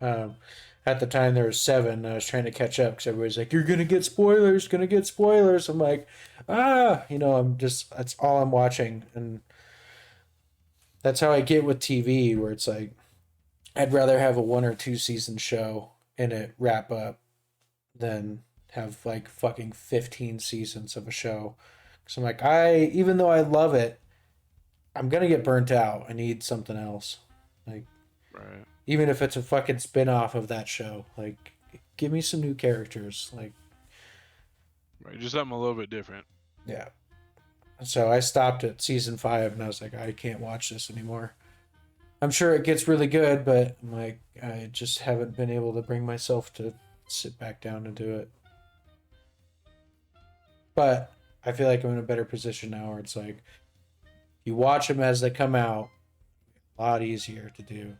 At the time, there was 7. And I was trying to catch up because everybody's like, you're going to get spoilers. I'm like, that's all I'm watching. And that's how I get with TV, where it's like, I'd rather have a 1 or 2 season show and it wrap up than have like fucking 15 seasons of a show. So I'm like, even though I love it, I'm gonna get burnt out. I need something else. Like, right. Even if it's a fucking spin-off of that show, like, give me some new characters. Like, right, just something a little bit different. Yeah. So I stopped at season 5 and I was like, I can't watch this anymore. I'm sure it gets really good, but I'm like, I just haven't been able to bring myself to sit back down and do it. But I feel like I'm in a better position now where it's like, you watch them as they come out, a lot easier to do.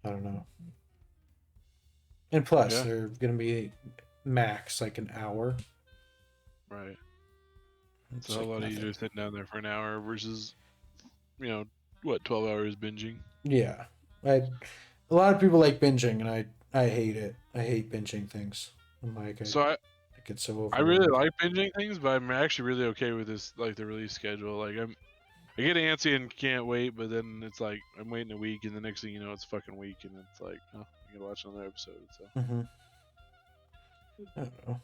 I don't know. And plus, they're going to be max like an hour. Right. It's a lot easier sitting down there for an hour versus, 12 hours binging. Yeah. A lot of people like binging, and I hate it. I hate binging things. I'm like, I get so overwhelmed. I really like binging things, but I'm actually really okay with this, like the release schedule. Like I get antsy and can't wait, but then it's like I'm waiting a week, and the next thing you know, it's fucking week, and it's like, oh, I gotta watch another episode. So. Mm-hmm. I don't know.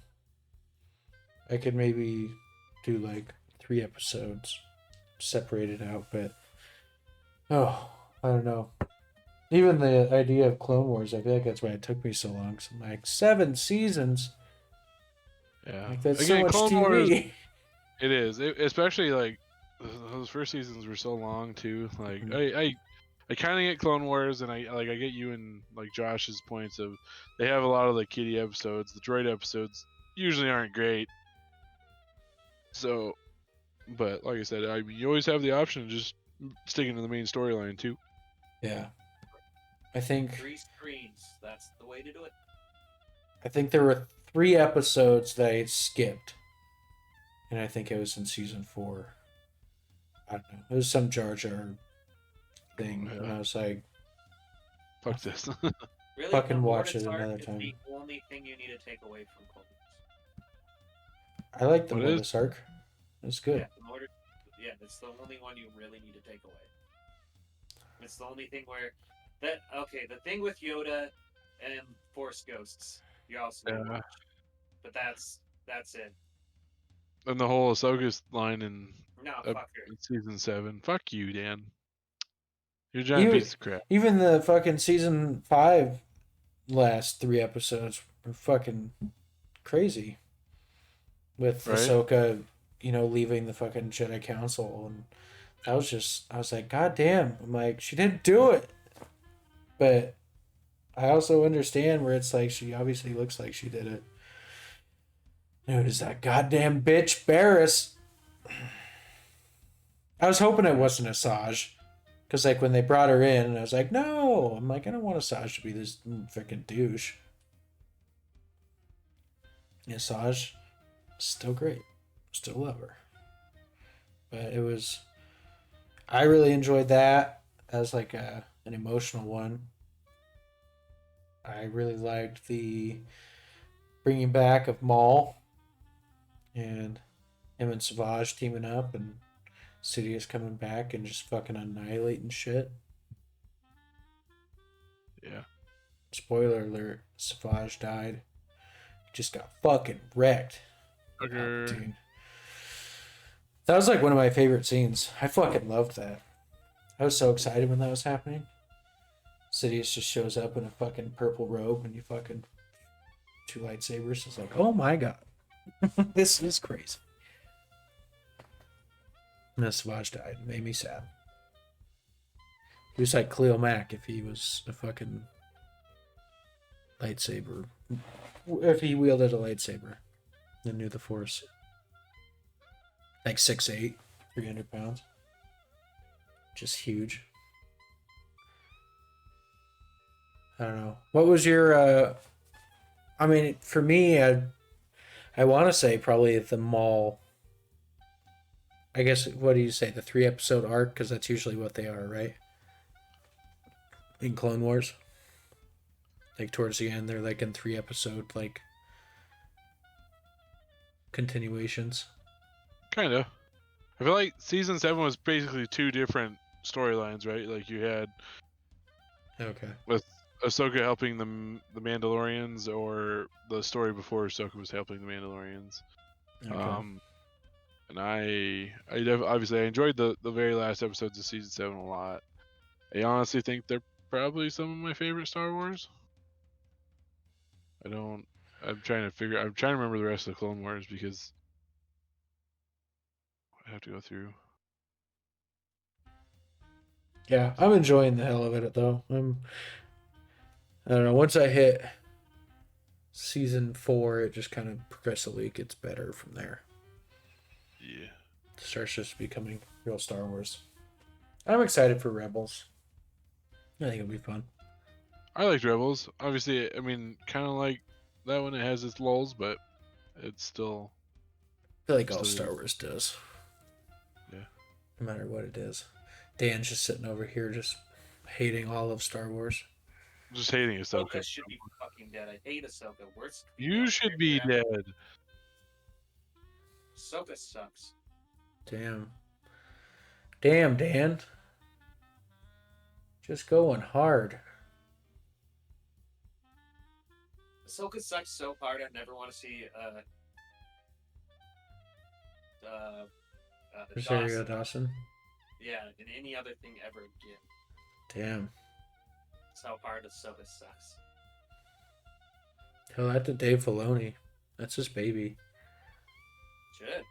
I could maybe do like 3 episodes separated out, but I don't know. Even the idea of Clone Wars, I feel like that's why it took me so long. So I'm like, 7 seasons. Yeah. Like that's so much Clone TV. Wars, it is. Especially like those first seasons were so long too. Like I kind of get Clone Wars, and I get you and like Josh's points of they have a lot of the kiddie episodes. The droid episodes usually aren't great. So, but like I said, you always have the option of just sticking to the main storyline too. Yeah. I think 3 screens. That's the way to do it. there were 3 episodes that I skipped. And I think it was in season 4. I don't know. It was some Jar Jar thing. Yeah. And I was like, Fuck this. Really, Fucking the watch Mortis it another arc is time. the only thing you need to take away from Clone Wars. I like the What is- Mortis arc. It's good. Yeah, it's the only one you really need to take away. It's the only thing where the thing with Yoda and Force Ghosts, you also need to watch. But that's it. And the whole Ahsoka line in No, fuck her. season 7. Fuck you, Dan. You're a giant piece of crap. Even the fucking season 5 last 3 episodes were fucking crazy. With Right? Ahsoka, leaving the fucking Jedi Council. And I was like, God damn. I'm like, she didn't do it. But I also understand where it's like, she obviously looks like she did it. Dude, is that goddamn bitch Barris? I was hoping it wasn't Asajj. Because, like, when they brought her in, I was like, no. I'm like, I don't want Asajj to be this freaking douche. Asajj, still great. Still love her. But it was... I really enjoyed that as, like, an emotional one. I really liked the bringing back of Maul. And him and Savage teaming up, and Sidious coming back and just fucking annihilating shit. Yeah. Spoiler alert, Savage died. Just got fucking wrecked. Okay. Dude. That was like one of my favorite scenes. I fucking loved that. I was so excited when that was happening. Sidious just shows up in a fucking purple robe and you fucking 2 lightsabers. It's like, oh my god. This is crazy. And then Savage died. It made me sad. He was like Cleo Mack if he was a fucking lightsaber. If he wielded a lightsaber and knew the Force. Like 6'8", 300 pounds. Just huge. I don't know. What was your... I mean, for me, I want to say probably the Maul... I guess, what do you say? The 3-episode arc? Because that's usually what they are, right? In Clone Wars. Like, towards the end, they're like in 3-episode, like, continuations. Kind of. I feel like season 7 was basically 2 different storylines, right? Like, you had... Okay. With Ahsoka helping the Mandalorians, or the story before Ahsoka was helping the Mandalorians. Okay. And obviously I enjoyed the very last episodes of season 7 a lot. I honestly think they're probably some of my favorite Star Wars. I'm trying to remember the rest of the Clone Wars because I have to go through. Yeah, I'm enjoying the hell of it, though. I don't know, once I hit season 4, it just kind of progressively gets better from there. Yeah. It starts just becoming real Star Wars. I'm excited for Rebels. I think it'll be fun. I liked Rebels. Obviously, I mean, kind of like that one. It has its lulls, but it's still... I feel like all Star Wars does. Yeah. No matter what it is. Dan's just sitting over here just hating all of Star Wars. Just hating Ahsoka. Ahsoka should be fucking dead. I hate Ahsoka. Worst. You should be dead. Ahsoka sucks. Damn, Dan. Just going hard. Ahsoka sucks so hard. I never want to see Rosario Dawson. Yeah, in any other thing ever again. Damn. That's how hard Ahsoka sucks. Tell that to Dave Filoni. That's his baby. Should.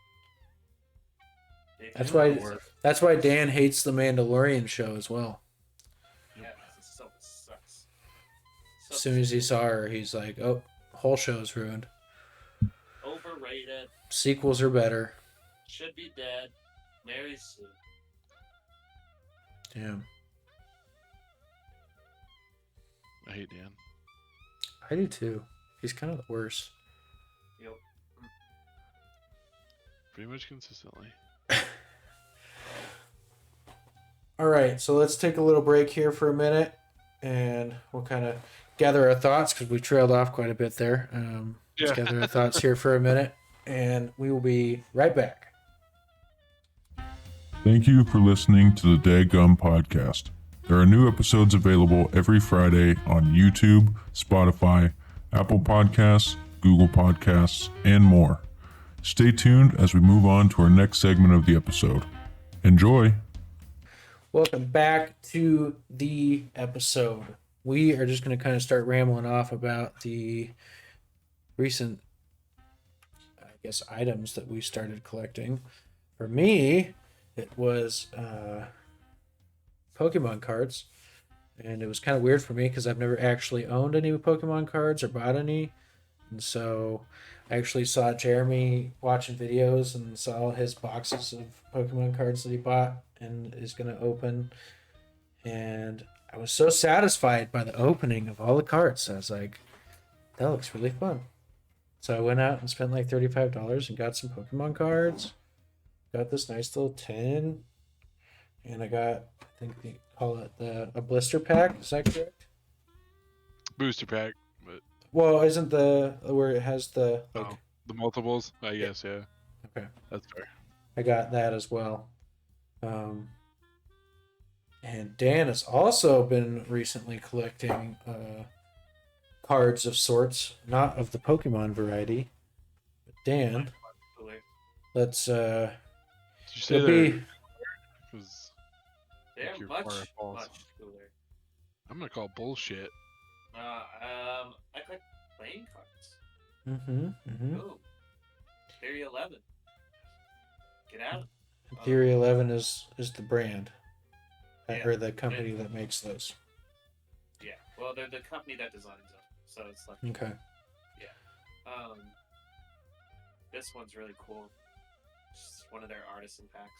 They That's do why. it. That's why Dan hates the Mandalorian show as well. Yeah, this stuff sucks. As soon as he saw her, he's like, "Oh, whole show's ruined. Overrated. Sequels are better." Should be dead. Mary Sue. Damn. I hate Dan. I do too. He's kind of the worst. Yep. Pretty much consistently. All right, so let's take a little break here for a minute, and we'll kind of gather our thoughts because we trailed off quite a bit there. Let's gather our thoughts here for a minute, and we will be right back. Thank you for listening to the Daggum podcast. There are new episodes available every Friday on YouTube, Spotify, Apple Podcasts, Google Podcasts, and more. Stay tuned as we move on to our next segment of the episode. Enjoy! Welcome back to the episode. We are just going to kind of start rambling off about the recent, I guess, items that we started collecting. For me, it was Pokemon cards. And it was kind of weird for me because I've never actually owned any Pokemon cards or bought any. And so I actually saw Jeremy watching videos and saw his boxes of Pokemon cards that he bought and is going to open. And I was so satisfied by the opening of all the cards. I was like, that looks really fun. So I went out and spent like $35 and got some Pokemon cards. Got this nice little tin. And I got, I think they call it a blister pack. Is that correct? Booster pack, but Well, isn't the where it has the like, the multiples? I guess, yeah. Okay. That's fair. I got that as well. And Dan has also been recently collecting cards of sorts, not of the Pokemon variety. But Dan, let's Did you say it'll they're be was They're your much, fire falls. much cooler. I'm gonna call bullshit. I collect playing cards. mm-hmm. Ooh. Theory 11. Get out. Theory 11 is the brand. Yeah. Or the company that makes those. Yeah. Well, they're the company that designs them. So it's like, Okay. this one's really cool. Just one of their artisan packs.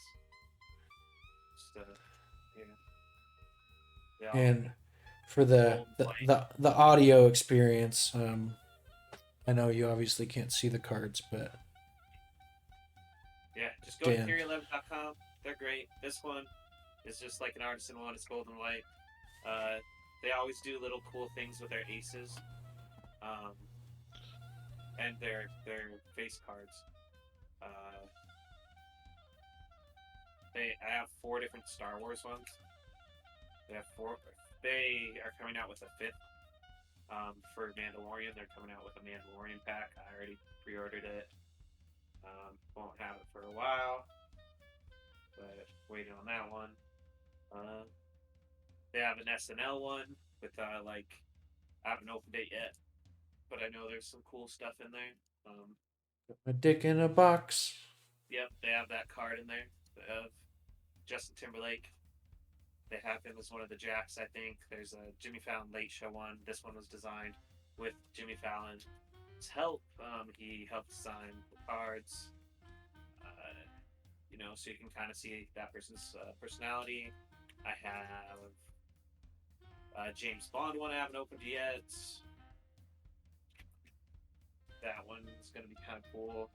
Just, yeah. And for the audio experience, I know you obviously can't see the cards, but Yeah, just go Dan. to theory11.com. They're great. This one is just like an artisan one. It's gold and white. They always do little cool things with their aces, and their face cards. I have 4 different Star Wars ones. They have 4. They are coming out with a 5th. For Mandalorian, they're coming out with a Mandalorian pack. I already pre-ordered it. Won't have it for a while, but waiting on that one. They have an SNL one with I haven't opened it yet, but I know there's some cool stuff in there. a dick in a box. Yep, they have that card in there of Justin Timberlake. They have him as one of the Jacks, I think. There's a Jimmy Fallon Late Show one. This one was designed with Jimmy Fallon's help. He helped design the cards. So you can kind of see that person's personality. I have James Bond one I haven't opened yet. That one's going to be kind of cool.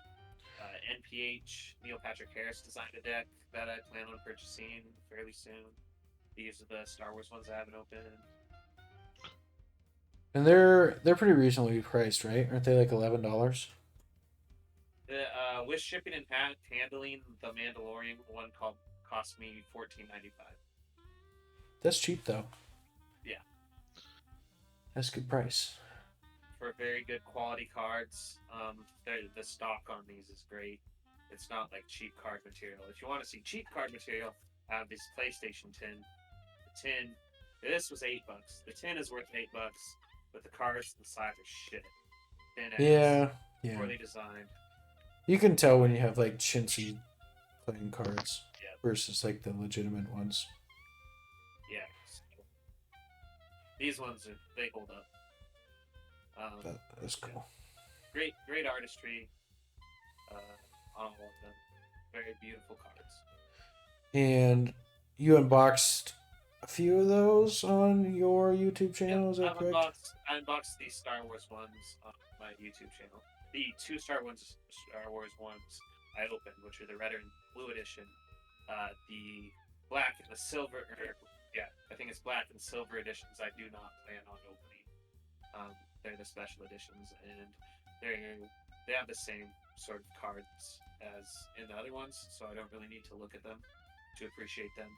NPH, Neil Patrick Harris designed a deck that I plan on purchasing fairly soon. These are the Star Wars ones I haven't opened. And they're pretty reasonably priced, right? Aren't they like $11? With shipping and handling, the Mandalorian one cost me $14.95. That's cheap though. Yeah. That's a good price. For very good quality cards. The stock on these is great. It's not like cheap card material. If you want to see cheap card material, I have this PlayStation tin. The tin, this was $8. The tin is worth $8, but the cards inside are shit. Thin as, Yeah. poorly designed. You can tell when you have like chintzy playing cards Yeah. versus like the legitimate ones. Yeah. So these ones they hold up. That's cool. Great artistry on all of them. Very beautiful cards. And you unboxed a few of those on your YouTube channel, is that I've correct? I unboxed these Star Wars ones on my YouTube channel. The two Star Wars ones I opened, which are the red and blue edition. The black and the silver, I think it's black and silver editions. I do not plan on opening. They're the special editions, and they have the same sort of cards as in the other ones, so I don't really need to look at them to appreciate them.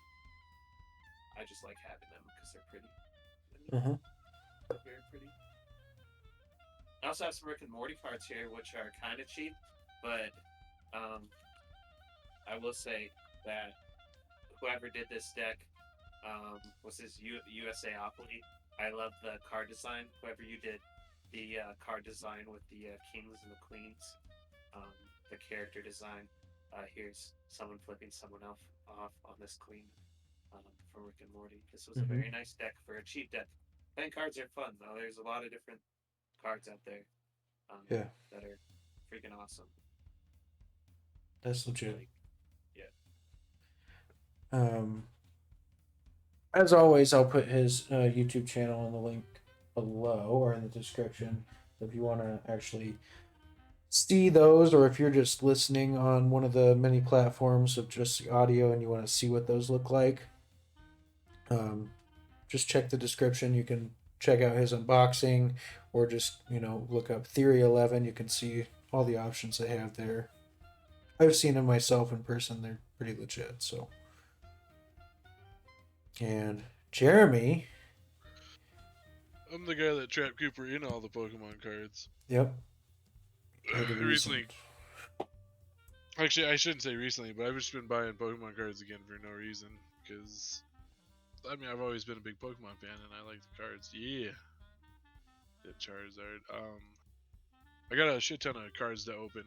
I just like having them because they're pretty. Uh-huh. Very pretty. I also have some Rick and Morty cards here, which are kind of cheap, but I will say that whoever did this deck was this USAopoly. I love the card design. Whoever you did the card design with the kings and the queens, the character design. Here's someone flipping someone off on this queen from Rick and Morty. This was a very nice deck for a cheap deck. Playing cards are fun though. There's a lot of different cards out there that are freaking awesome. That's legit. Like, yeah. As always, I'll put his YouTube channel in the link below or in the description. So if you want to actually see those, or if you're just listening on one of the many platforms of just audio and you want to see what those look like, just check the description. You can check out his unboxing, or just look up Theory 11. You can see all the options they have there. I've seen them myself in person. They're pretty legit. So, and Jeremy, I'm the guy that trapped Cooper in all the Pokemon cards. yep. Recently, actually, I shouldn't say recently, but I've just been buying Pokemon cards again for no reason. Because, I mean, I've always been a big Pokemon fan, and I like the cards. Yeah. The Charizard. I got a shit ton of cards to open.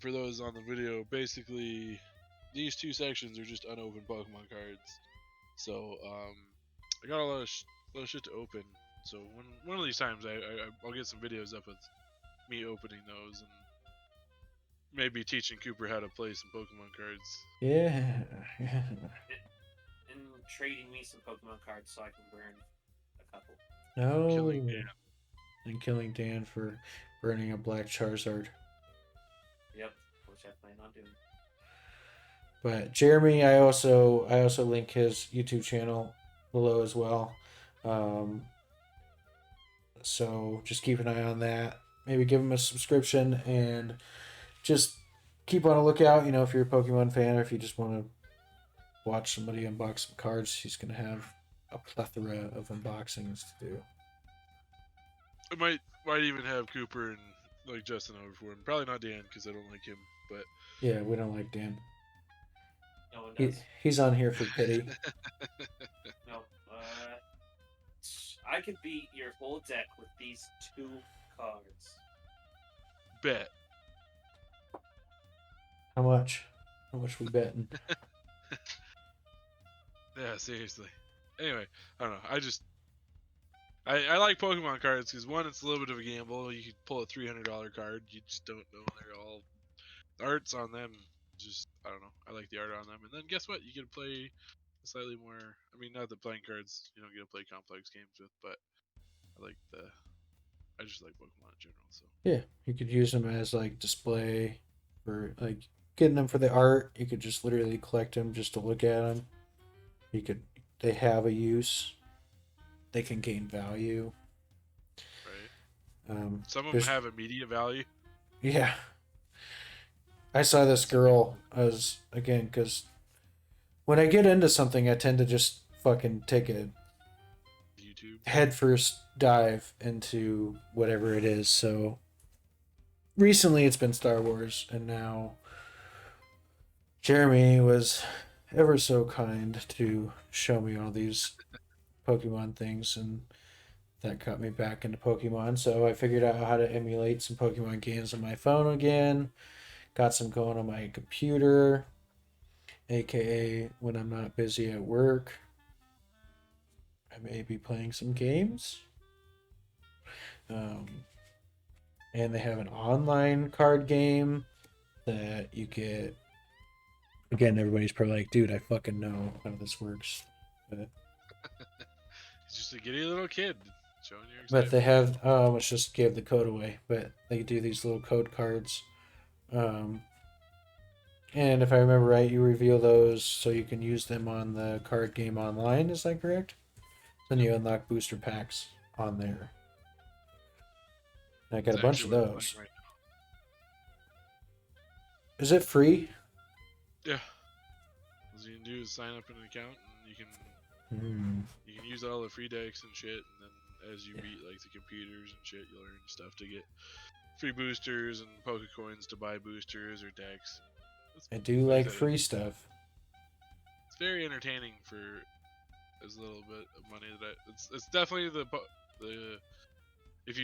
For those on the video, basically, these two sections are just unopened Pokemon cards. So, I got a lot of shit to open. So one of these times, I'll get some videos up of me opening those, and maybe teaching Cooper how to play some Pokemon cards. Yeah. And trading me some Pokemon cards so I can burn a couple. No. Killing Dan. And killing Dan for burning a black Charizard. Yep, which I plan on doing. But Jeremy, I also link his YouTube channel below as well. So just keep an eye on that. Maybe give him a subscription and just keep on a lookout. If you're a Pokemon fan, or if you just want to watch somebody unbox some cards, he's gonna have a plethora of unboxings to do. I might even have Cooper and like Justin over for him. Probably not Dan because I don't like him. But yeah, we don't like Dan. No one does. He's on here for pity. No. I could beat your whole deck with these two cards. Bet. How much? How much we betting? Yeah, seriously. Anyway, I don't know. I like Pokemon cards because one, it's a little bit of a gamble. You could pull a $300 card. You just don't know. They're all arts on them. Just I don't know. I like the art on them. And then guess what? You get to play slightly more. I mean, not the playing cards. You don't get to play complex games with, but I just like Pokemon in general. So Yeah, you could use them as like display for like getting them for the art. You could just literally collect them just to look at them. They have a use. They can gain value. right. Some of them have immediate value. Yeah. I saw this girl because when I get into something, I tend to just fucking take a YouTube headfirst dive into whatever it is. So recently it's been Star Wars, and now Jeremy was ever so kind to show me all these Pokemon things, and that got me back into Pokemon. So I figured out how to emulate some Pokemon games on my phone again. Got some going on my computer, aka when I'm not busy at work. I may be playing some games. And they have an online card game that you get. Again, everybody's probably like, dude, I fucking know how this works. But He's just a giddy little kid showing your But excitement. they have, let's just give the code away. But they do these little code cards. And if I remember right, you reveal those so you can use them on the card game online. Is that correct? Then you unlock booster packs on there. And I got It's a bunch of actually what I'm those. playing right Is it free? now. Yeah. All you can do is sign up an account, and you can use all the free decks and shit. And then as you beat like the computers and shit, you'll earn stuff to get free boosters and Pokecoins to buy boosters or decks. I do like free stuff. It's very entertaining for as little bit of money that it's definitely the if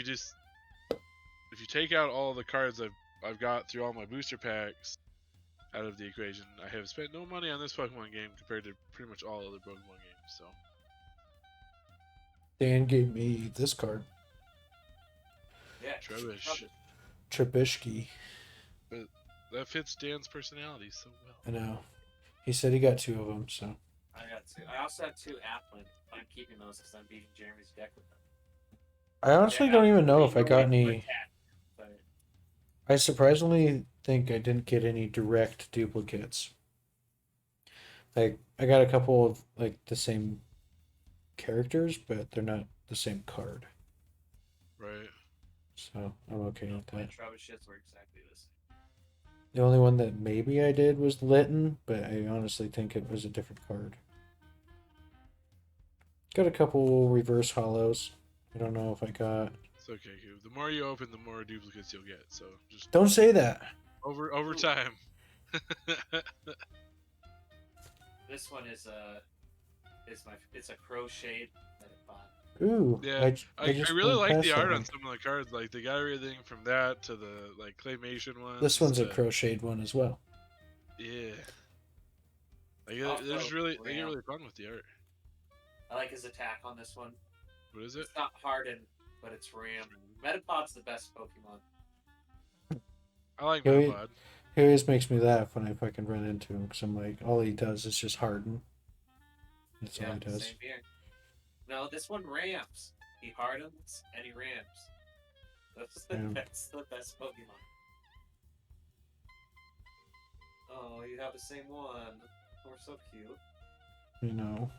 you take out all the cards I've got through all my booster packs out of the equation, I have spent no money on this Pokemon game compared to pretty much all other Pokemon games. So Dan gave me this card, Yeah. Trubbish. Trubishki. But that fits Dan's personality so well. I know. He said he got 2 of them, so. I got 2. I also have 2 Affleck. I'm keeping those because I'm beating Jeremy's deck with them. I honestly Yeah, don't even know if I got related to any. attack, but I surprisingly think I didn't get any direct duplicates. Like, I got a couple of, like, the same characters, but they're not the same card. Right. So, I'm okay with my that. Trubbishes were exactly the same. The only one that maybe I did was Litten, but I honestly think it was a different card. Got a couple reverse hollows. I don't know if I got. It's okay, Coop. The more you open, the more duplicates you'll get. So just Don't say that. over time. This one is it's a crocheted Metapod. Ooh. Yeah, I just really went like past the that art one. on some of the cards. Like they got everything from that to the like claymation ones. This one's a to- crocheted one as well. Yeah. Like Also, they're just really they get Ram. really fun with the art. I like his attack on this one. What is it? It's not hardened, but it's Ram. Metapod's the best Pokemon. I like Yeah, Metapod. He always makes me laugh when I fucking run into him because I'm like, all he does is just harden. That's all Yeah, he does. same here. No, this one rams. He hardens and he rams. That's the best Pokemon. Oh, you have the same one. We're so cute. You know.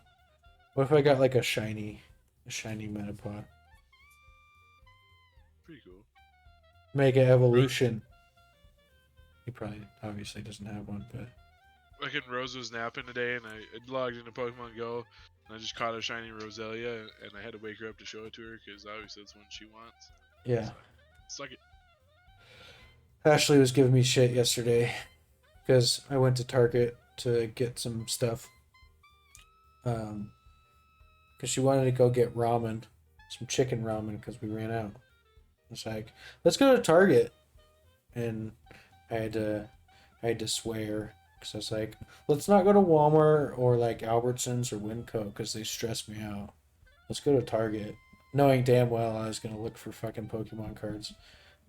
What if I got like a shiny Metapod? Pretty cool. Mega Evolution. He probably obviously doesn't have one, but Fucking Rose was napping today, and I logged into Pokemon Go, and I just caught a shiny Roselia, and I had to wake her up to show it to her because obviously that's one she wants. yeah. Suck it. Ashley was giving me shit yesterday because I went to Target to get some stuff. Because she wanted to go get ramen, some chicken ramen, because we ran out. It's like, let's go to Target, and I had to swear because I was like, let's not go to Walmart or like Albertsons or Winco because they stress me out. Let's go to Target, knowing damn well I was gonna look for fucking Pokemon cards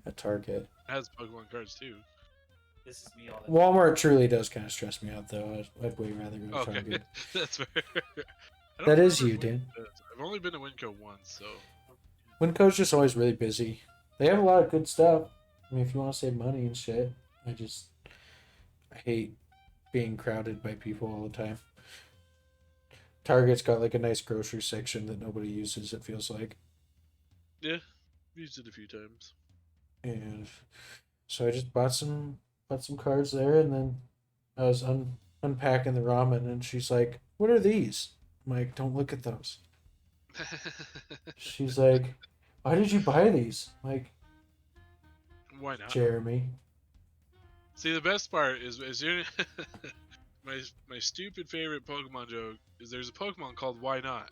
at Target. It has Pokemon cards too. This is me all the Walmart truly does kind of stress me out though. I'd way rather go to Okay, Target. that's fair. I don't That is remember you, if Dan. Winco does. I've only been to Winco once, so Winco's just always really busy. They have a lot of good stuff. I mean, if you want to save money and shit, I hate being crowded by people all the time. Target's got like a nice grocery section that nobody uses, it feels like. yeah, used it a few times. And so I just bought some cards there, and then I was unpacking the ramen, and she's like, "What are these?" I'm like, "Don't look at those." She's like, "Why did you buy these?" I'm like, Why not? "Jeremy." See, the best part is my stupid favorite Pokemon joke is there's a Pokemon called Why Not.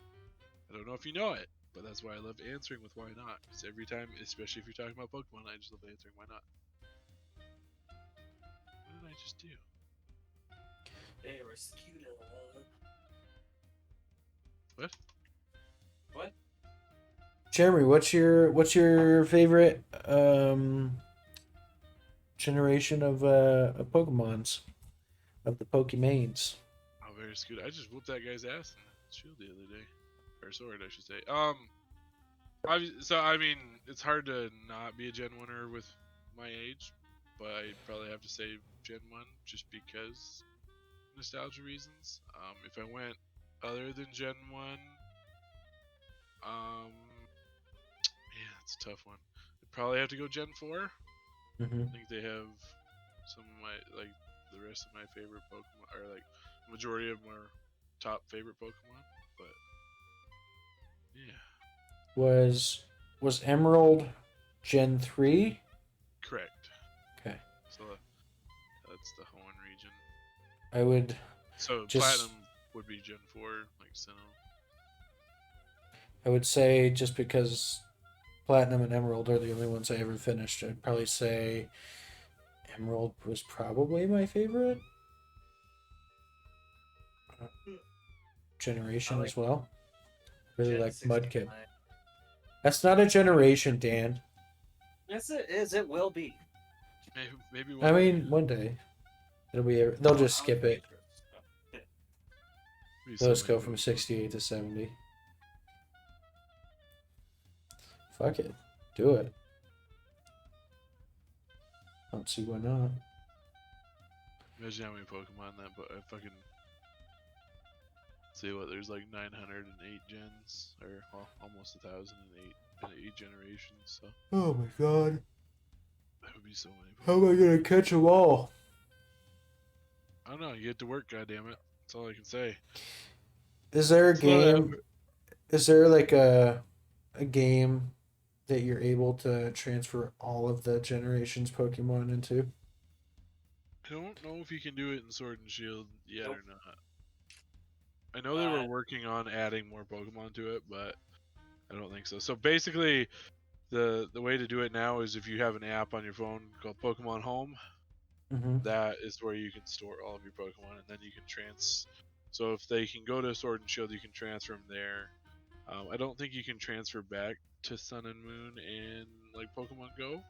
I don't know if you know it, But that's why I love answering with why not. Because every time, especially if you're talking about Pokemon, I just love answering why not. What did I just do? What? What? Jeremy, what's your favorite generation of Pokemons, of the Pokemanes? Oh, very good. I just whooped that guy's ass in the Shield the other day, or Sword, I should say. So I mean, it's hard to not be a Gen 1er with my age, but I'd probably have to say Gen 1 just because nostalgia reasons. If I went other than Gen 1, yeah, it's a tough one. I'd probably have to go Gen 4. Mm-hmm. I think they have some of my, like, the rest of my favorite Pokemon, or like, majority of my top favorite Pokemon, but yeah. Was Emerald Gen 3? Correct. Okay. So that's the Hoenn region. I would So just Platinum would be Gen 4, like Sinnoh. I would say, just because Platinum and Emerald are the only ones I ever finished, I'd probably say Emerald was probably my favorite generation I like as well. Really Gen like 69. Mudkip. That's not a generation, Dan. Yes, it is. It will be. Maybe I one day. mean, one day it'll be. They'll just I'll skip it. Be They'll just so go many from Pokemon. 68 to 70. Fuck it, do it. Don't see why not. Imagine how many Pokemon that, but I fucking see what there's like 908 gens, or well, almost 1,008 in 8 generations. So Oh my god. that would be so many. How am I gonna catch them all? I don't know. You get to work, goddammit. That's all I can say. Is there a It's a lot of game? Is there like a game that you're able to transfer all of the generations Pokemon into? I don't know if you can do it in Sword and Shield yet Nope. or not. I know they were working on adding more Pokemon to it, but I don't think so. So basically, the way to do it now is if you have an app on your phone called Pokemon Home, Mm-hmm. that is where you can store all of your Pokemon, and then you can So if they can go to Sword and Shield, you can transfer them there. I don't think you can transfer back to Sun and Moon and like Pokemon Go.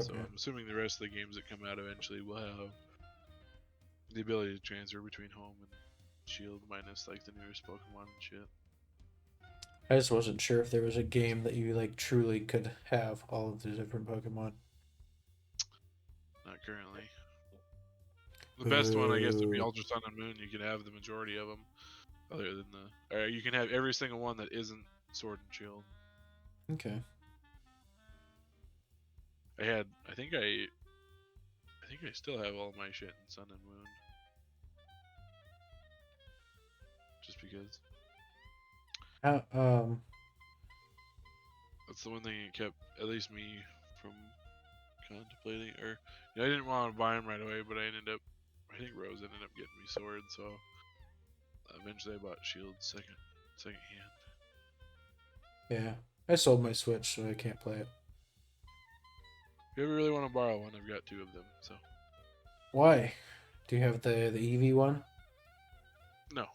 So Okay. I'm assuming the rest of the games that come out eventually will have the ability to transfer between Home and Shield, minus like the newest Pokemon and shit. I just wasn't sure if there was a game that you like truly could have all of the different Pokemon. Not currently. The best one, I guess, would be Boo. Ultra Sun and Moon. You can have the majority of them, other than or you can have every single one that isn't Sword and Shield. Okay. I think I still have all my shit in Sun and Moon. Just because. That's the one thing that kept, at least me, from contemplating, or I didn't want to buy them right away, but I think Rose ended up getting me Sword, so eventually I bought Shield second hand. Yeah. I sold my Switch, so I can't play it. If you ever really want to borrow one, I've got 2 of them, so. Why? Do you have the Eevee one? No.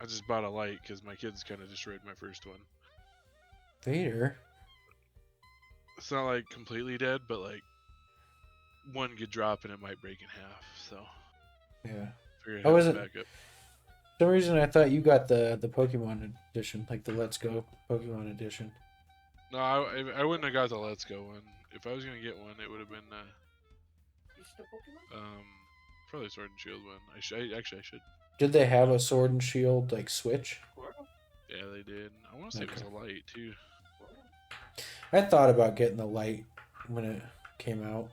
I just bought a light because my kids kind of destroyed my first one. Vader? It's not like completely dead, but like one could drop and it might break in half, so. Yeah. Figured I I'd wasn't. back up. For some reason, I thought you got the Pokemon edition, like the Let's Go Pokemon edition. No, I wouldn't have got the Let's Go one. If I was gonna get one, it would have been probably Sword and Shield one. I should. Did they have a Sword and Shield like Switch? Yeah, they did. I want to say it was a light too. I thought about getting the light when it came out.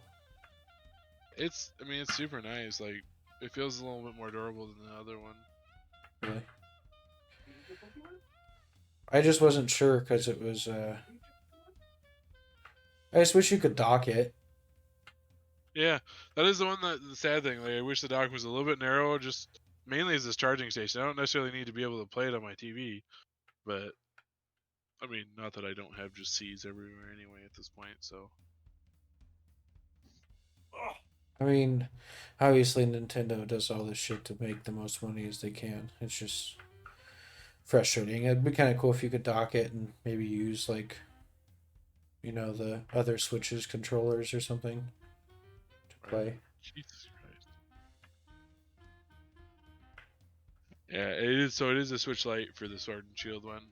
It's super nice. Like, it feels a little bit more durable than the other one. Really? I just wasn't sure because it was. I just wish you could dock it. Yeah, that is the sad thing. Like, I wish the dock was a little bit narrower, just mainly as this charging station. I don't necessarily need to be able to play it on my TV. But I mean, not that I don't have just C's everywhere anyway at this point. So I mean, obviously Nintendo does all this shit to make the most money as they can. It's just frustrating. It'd be kind of cool if you could dock it and maybe use like, the other Switch's controllers or something to play. Jesus Christ. Yeah, it is. So it is a Switch Lite for the Sword and Shield one.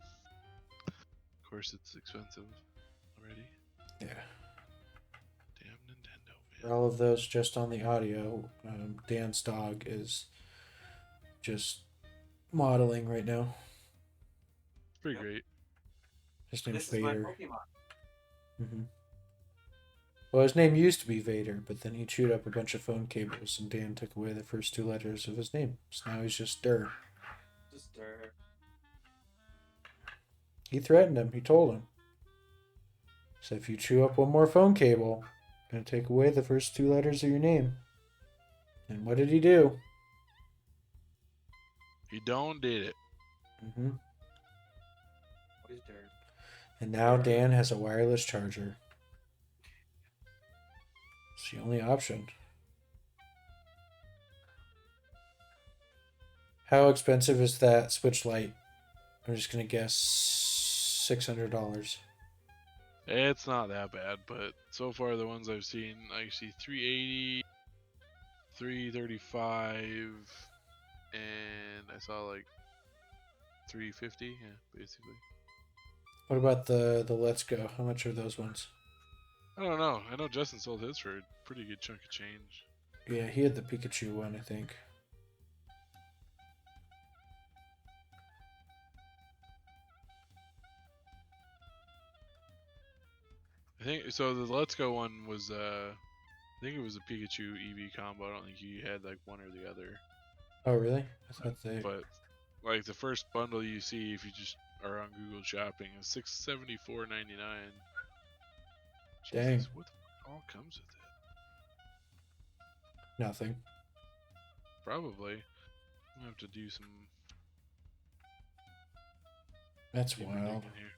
Of course, it's expensive already. Yeah. Damn Nintendo, For man. all of those just on the audio, Dan's dog is just modeling right now. It's pretty great. His name's This is my Vader. Pokemon. Mm-hmm. Well, his name used to be Vader, but then he chewed up a bunch of phone cables, and Dan took away the first 2 letters of his name. So now he's just Dur. Just He threatened him. He told him. So if you chew up one more phone cable, I'm going to take away the first 2 letters of your name. And what did he do? He done did it. Mm-hmm. What is dirt? And now Dan has a wireless charger. It's the only option. How expensive is that Switch Lite? I'm just going to guess $600. It's not that bad, but so far the ones I've seen, I see 380, 335, and I saw like 350. Yeah, basically. What about the Let's Go? How much are those ones? I don't know. I know Justin sold his for a pretty good chunk of change. Yeah, he had the Pikachu one, I think. I think so. The Let's Go one was, I think it was a Pikachu Eevee combo. I don't think you had like one or the other. Oh, really? I thought they... But like the first bundle you see if you just are on Google Shopping is $674.99. Dang. Jesus, what the fuck all comes with it? Nothing. Probably. I'm gonna have to do some. That's deeper wild. digging here.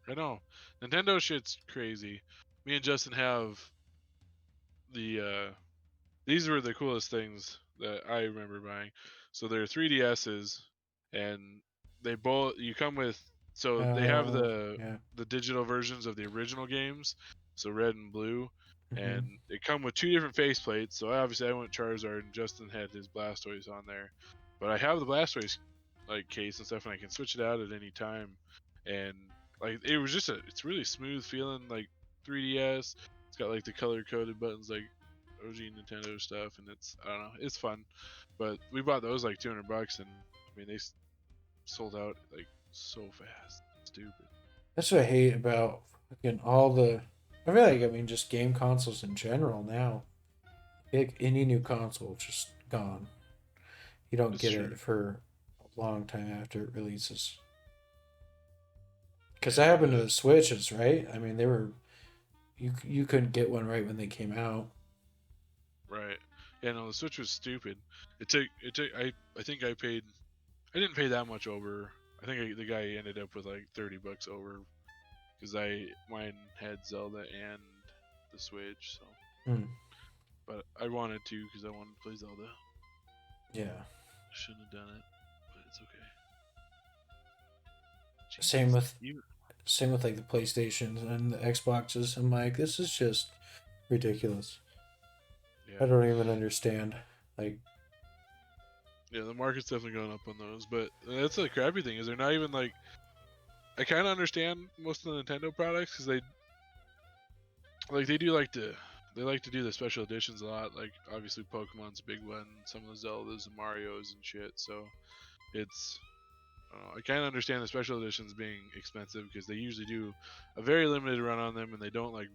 I know. Nintendo shit's crazy. Me and Justin have the these were the coolest things that I remember buying. So they're 3DSs and they both you come with so they have Yeah. the digital versions of the original games, so red and blue, Mhm. and they come with 2 different faceplates. So obviously I went Charizard and Justin had his Blastoise on there. But I have the Blastoise like case and stuff and I can switch it out at any time. And like it was just it's really smooth feeling like 3DS. It's got like the color coded buttons like OG Nintendo stuff, and it's I don't know, it's fun. But we bought those like $200, and I mean they sold out like so fast. Stupid. That's what I hate about fucking all the... I feel like, just game consoles in general now. Like, any new console, just gone. You don't That's get true. it for a long time after it releases. Because that happened to the Switches, right? I mean, they were... You couldn't get one right when they came out. Right. Yeah, no, the Switch was stupid. It took I think I didn't pay that much over. I think the guy ended up with like $30 over because mine had Zelda and the Switch, so. Hmm. But I wanted to because I wanted to play Zelda. Yeah. Shouldn't have done it, but it's okay. Same with You- Same with like the PlayStations and the Xboxes. I'm like, this is just ridiculous. yeah. I don't even understand. Like, Yeah, the market's definitely going up on those, but that's the crappy thing is they're not even like. I kind of understand most of the Nintendo products because they do like to do the special editions a lot. Like obviously Pokemon's a big one, some of the Zeldas and Mario's and shit. So it's I kind of understand the special editions being expensive because they usually do a very limited run on them and they don't like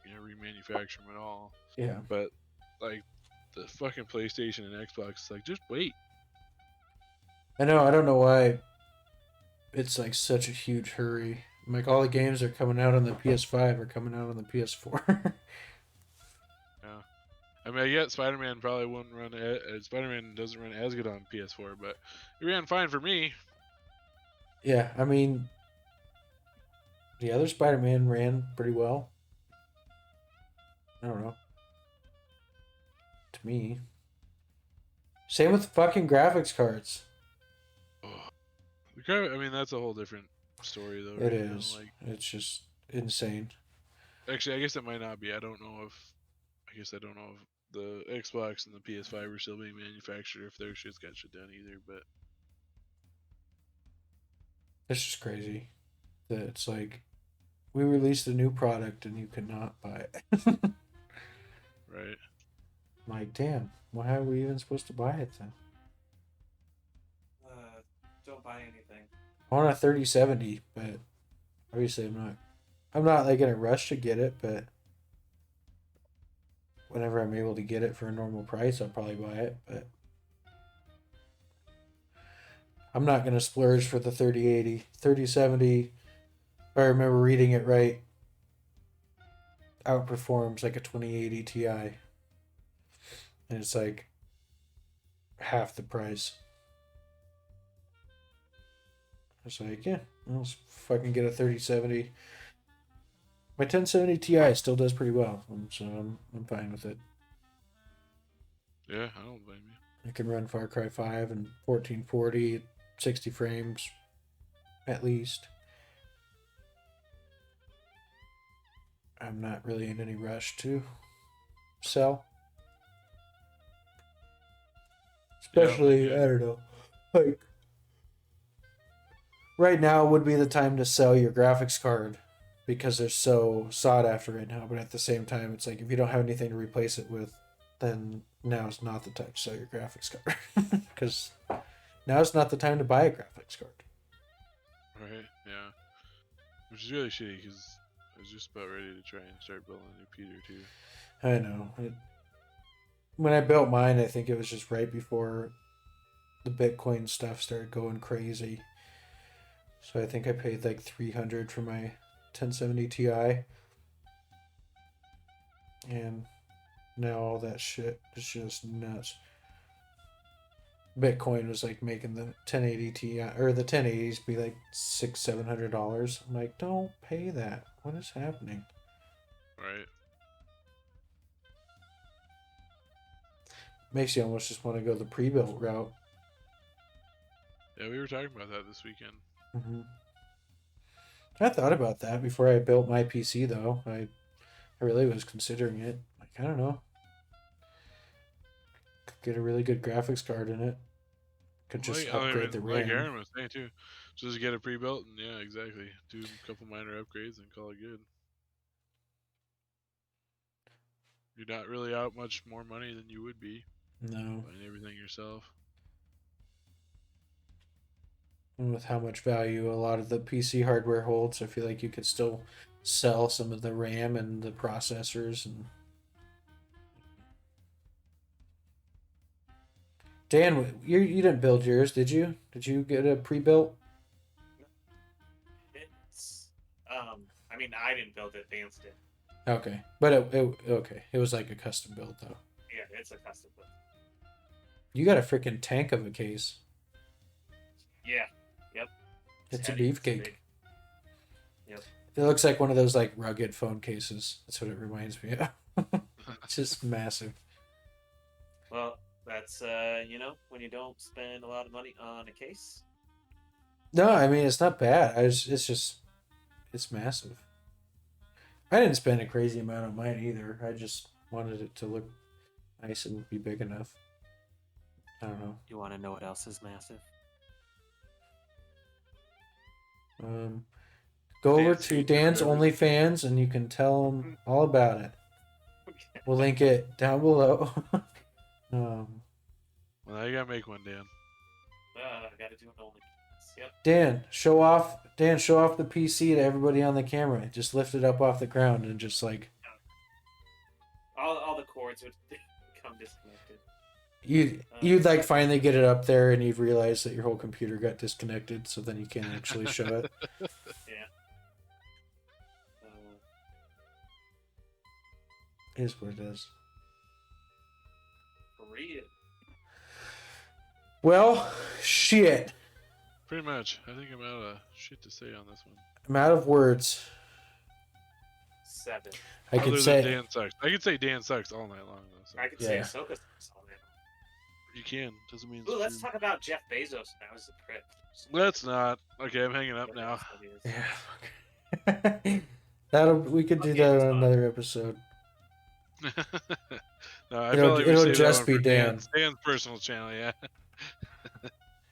remanufacture them at all. yeah. But like the fucking PlayStation and Xbox, it's like just wait. I know, I don't know why it's like such a huge hurry. Like, all the games are coming out on the PS5 are coming out on the PS4. Yeah. I mean, I get Spider-Man probably wouldn't run. Spider-Man doesn't run as good on PS4, but it ran fine for me. Yeah, I mean, the other Spider-Man ran pretty well. I don't know. To me. Same with fucking graphics cards. Oh. I mean, that's a whole different story, though. It Right? You know, is. like, It's just insane. actually, I guess it might not be. I don't know if. I guess I don't know if the Xbox and the PS5 are still being manufactured. If their shit's got shit done either, but It's just crazy that it's like we released a new product and you cannot buy it. right. I'm like, damn, why are we even supposed to buy it then? Don't buy anything. I want a 3070, but obviously I'm not like in a rush to get it, but whenever I'm able to get it for a normal price, I'll probably buy it, but I'm not going to splurge for the 3080. 3070, if I remember reading it right, outperforms like a 2080 Ti. And it's like half the price. It's like, yeah, I'll fucking get a 3070. My 1070 Ti still does pretty well, so I'm fine with it. Yeah, I don't blame you. I can run Far Cry 5 and 1440, 60 frames at least. I'm not really in any rush to sell. Especially, Yeah. I don't know, like right now would be the time to sell your graphics card because they're so sought after right now. But at the same time, it's like if you don't have anything to replace it with, then now is not the time to sell your graphics card because now is not the time to buy a graphics card. Right. Yeah. Which is really shitty because I was just about ready to try and start building a new computer too. I know. When I built mine, I think it was just right before the Bitcoin stuff started going crazy. So I think I paid like $300 for my 1070 Ti. And now all that shit is just nuts. Bitcoin was like making the 1080 Ti or the 1080s be like $600-700. I'm like, don't pay that. What is happening? Right. Makes you almost just want to go the pre-built route. Yeah, we were talking about that this weekend. Mm-hmm. I thought about that before I built my PC, though. I really was considering it. Like, I don't know. Could get a really good graphics card in it. Could just upgrade the RAM. Like Aaron was saying too, just get it pre-built and yeah, exactly. Do a couple minor upgrades and call it good. You're not really out much more money than you would be. No. Buying everything yourself. And with how much value a lot of the PC hardware holds, I feel like you could still sell some of the RAM and the processors. And Dan, you didn't build yours, did you? Did you get a pre-built? It's I mean, I didn't build it. Vance did. Okay, but it was like a custom build though. Yeah, it's a custom build. You got a freaking tank of a case. Yeah. Yep. It's a heavy, it's beefcake. big. Yep. It looks like one of those like rugged phone cases. That's what it reminds me of. It's just massive. Well, that's when you don't spend a lot of money on a case. No, I mean it's not bad. It's massive. I didn't spend a crazy amount on mine either. I just wanted it to look nice and be big enough. I don't know. You want to know what else is massive? Go over Dan's to feet, Dan's whatever. OnlyFans and you can tell him all about it. We'll link it down below. Well, now you gotta make one, Dan. I gotta do an only. Yep. Dan, show off the PC to everybody on the camera. Just lift it up off the ground and just like All the cords would become disconnected. you'd like finally get it up there and you'd realize that your whole computer got disconnected, so then you can't actually show it. Yeah. It is what it is. For real. Well, shit. Pretty much. I think I'm out of shit to say on this one. I'm out of words. 7. I could Other say than Dan sucks. I could say Dan sucks all night long though. So. I could say Yeah. Ahsoka sucks all night. You can. Doesn't mean it's Ooh, let's true. talk about Jeff Bezos now. He's a prick. Let's not. Okay, I'm hanging up now. yeah. We could do Okay, that it's on fine. another episode. No, I It'll- felt like we it'll saved just that one be for Dan. Dan's personal channel, yeah.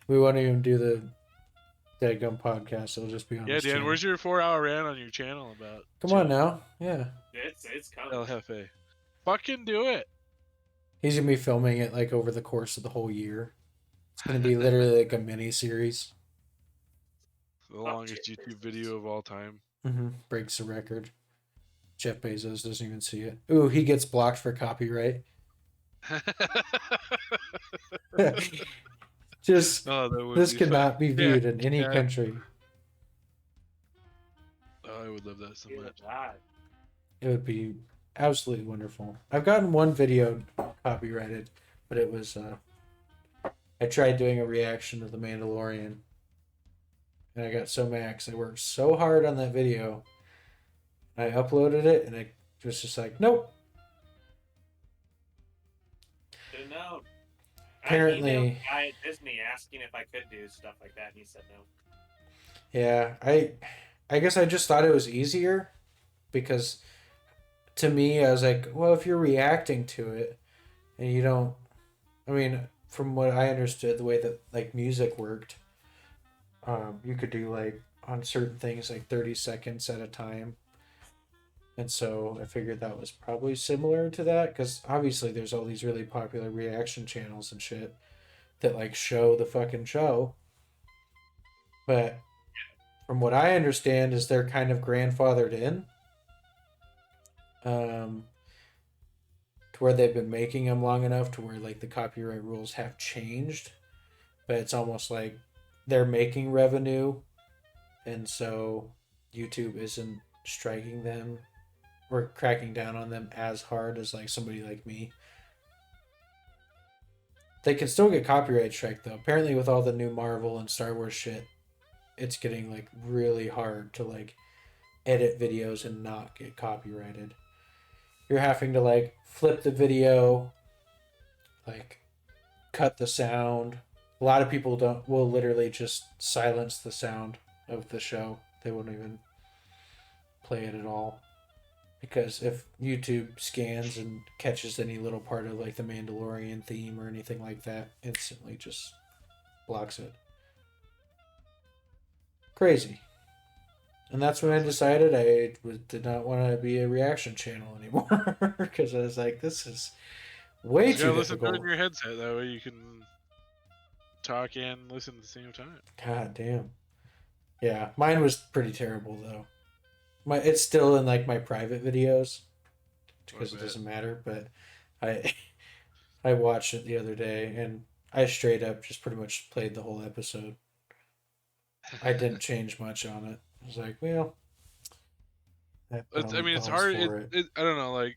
We won't even do the Daggum podcast. It'll just be on Yeah, this Dan, channel. where's your 4-hour rant on your channel about? Come on now. Yeah. It's coming. El Jefe. Fucking do it. He's going to be filming it like over the course of the whole year. It's going to be literally like a mini series. The longest YouTube video of all time. Breaks the record. Jeff Bezos doesn't even see it. Ooh, he gets blocked for copyright. Just this cannot be viewed in any country. Oh, I would love that so Good much. God. It would be absolutely wonderful. I've gotten one video copyrighted, but it was I tried doing a reaction to The Mandalorian, and I got so mad 'cause I worked so hard on that video. I uploaded it, and it was just like, nope. Didn't know. Apparently- I emailed the guy at Disney asking if I could do stuff like that, and he said no. Yeah, I guess I just thought it was easier because to me I was like, well, if you're reacting to it and you don't, I mean, from what I understood, the way that like music worked, you could do like on certain things like 30 seconds at a time. And so I figured that was probably similar to that because obviously there's all these really popular reaction channels and shit that like show the fucking show. But from what I understand is they're kind of grandfathered in. To where they've been making them long enough to where like the copyright rules have changed. But it's almost like they're making revenue and so YouTube isn't striking them or cracking down on them as hard as like somebody like me. They can still get copyright strike though. Apparently with all the new Marvel and Star Wars shit, it's getting like really hard to like edit videos and not get copyrighted. You're having to like flip the video, like cut the sound. A lot of people will literally just silence the sound of the show. They won't even play it at all. Because if YouTube scans and catches any little part of like the Mandalorian theme or anything like that, instantly just blocks it. Crazy. And that's when I decided I did not want to be a reaction channel anymore. Because I was like, this is way You too gotta listen to it difficult. in your headset. That way you can talk and listen at the same time. God damn. Yeah, mine was pretty terrible though. It's still in like my private videos because it doesn't matter. But I watched it the other day and I straight up just pretty much played the whole episode. I didn't change much on it. I was like, well, I mean, it's hard. I don't know. Like,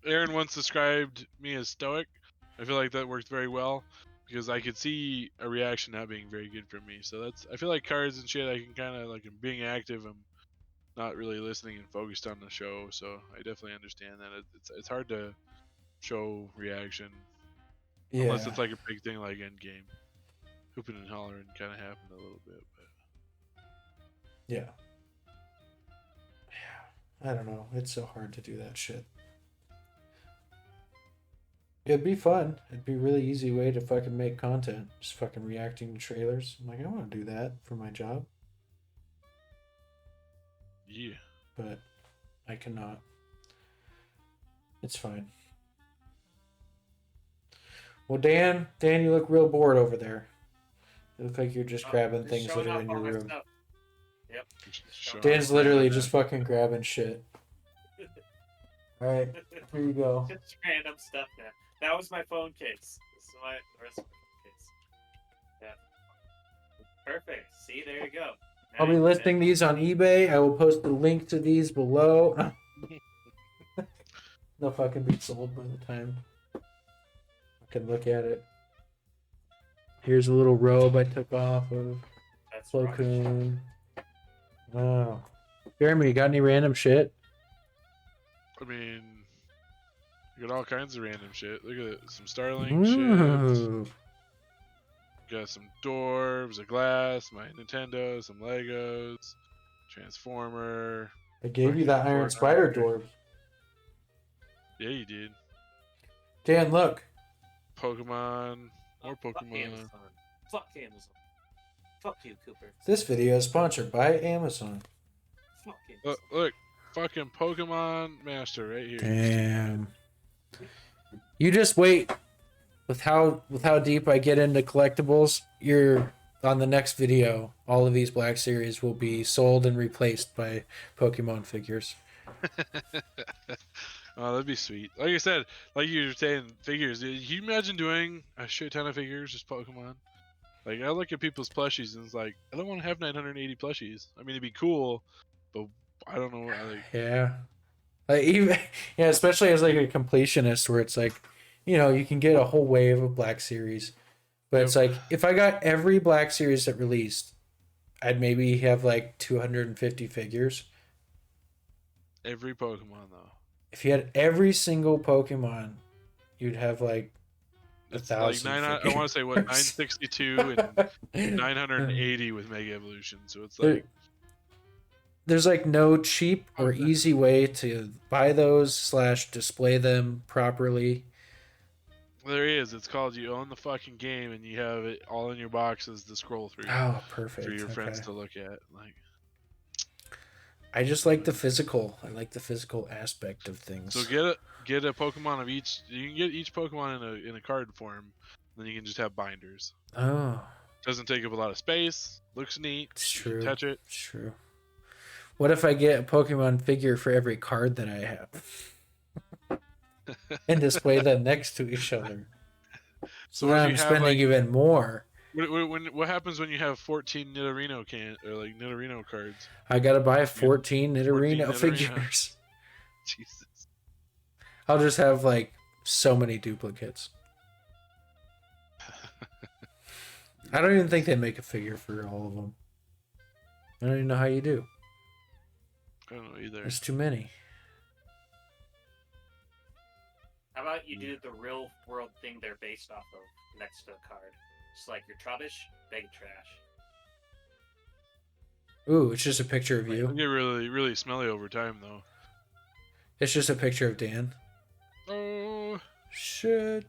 Aaron once described me as stoic. I feel like that worked very well because I could see a reaction not being very good for me. So I feel like cards and shit, I can kind of like being active. I'm not really listening and focused on the show. So I definitely understand that it's hard to show reaction unless it's like a big thing like Endgame. Hooping and hollering kind of happened a little bit, but yeah. I don't know. It's so hard to do that shit. It'd be fun. It'd be a really easy way to fucking make content. Just fucking reacting to trailers. I'm like, I want to do that for my job. yeah. But I cannot. It's fine. Well, Dan, you look real bored over there. You look like you're just grabbing Just things that showing are off in all your my room. stuff. Yep. just showing Dan's off. literally just fucking grabbing shit. Alright, here you go. Just random stuff now. That was my phone case. This is the rest of my phone case. Yeah. Perfect. See, there you go. I'll be listing these on eBay. I will post the link to these below. They'll fucking be sold by the time I can look at it. Here's a little robe I took off of That's Plo rough. Koon. Wow. Jeremy, you got any random shit? I mean, you got all kinds of random shit. Look at it. Some Starlink shit. Ooh. Got some dwarves, a glass, my Nintendo, some Legos, Transformer. I gave you that Iron Fortnite. Spider dwarf. Yeah, you did. Dan, look. Pokemon. More Fuck Pokemon. Amazon. Fuck Amazon. Fuck you, Cooper. This video is sponsored by Amazon. Fuck Amazon. Look, fucking Pokemon Master right here. Damn. You just wait. With how deep I get into collectibles, you're on the next video. All of these Black Series will be sold and replaced by Pokemon figures. Oh, that'd be sweet. Like I said, like you were saying, figures. Can you imagine doing a shit ton of figures, just Pokemon? Like, I look at people's plushies and it's like, I don't want to have 980 plushies. I mean, it'd be cool, but I don't know. Yeah. Like even yeah, especially as like a completionist, where it's like, you can get a whole wave of Black Series, but it's like if I got every Black Series that released, I'd maybe have like 250 figures. Every Pokemon though. If you had every single Pokemon, you'd have like It's 1,000. like I want to say what 962 and 980 with Mega Evolution. So it's like There's like no cheap or easy way to buy those / display them properly. there is. It's called you own the fucking game and you have it all in your boxes to scroll through Oh, perfect. for your friends Okay. to look at. Like, I just like the physical. I like the physical aspect of things. so get a Pokemon of each. You can get each Pokemon in a card form. Then you can just have binders. Oh, Doesn't take up a lot of space. Looks neat. it's You can true. touch it. It's true. What if I get a Pokemon figure for every card that I have? And display them next to each other. So what if now you I'm have, spending like- even more. What happens when you have 14 Nidorino Nidorino cards? I gotta buy 14 Nidorino. Nidorino figures. Jesus. I'll just have like so many duplicates. I don't even think they make a figure for all of them. I don't even know how you do. I don't know either. There's too many. How about you do the real world thing they're based off of next to a card? Just like your Trubbish, bag of trash. Ooh, it's just a picture of They you. get really, really smelly over time, though. It's just a picture of Dan. Oh, Shit.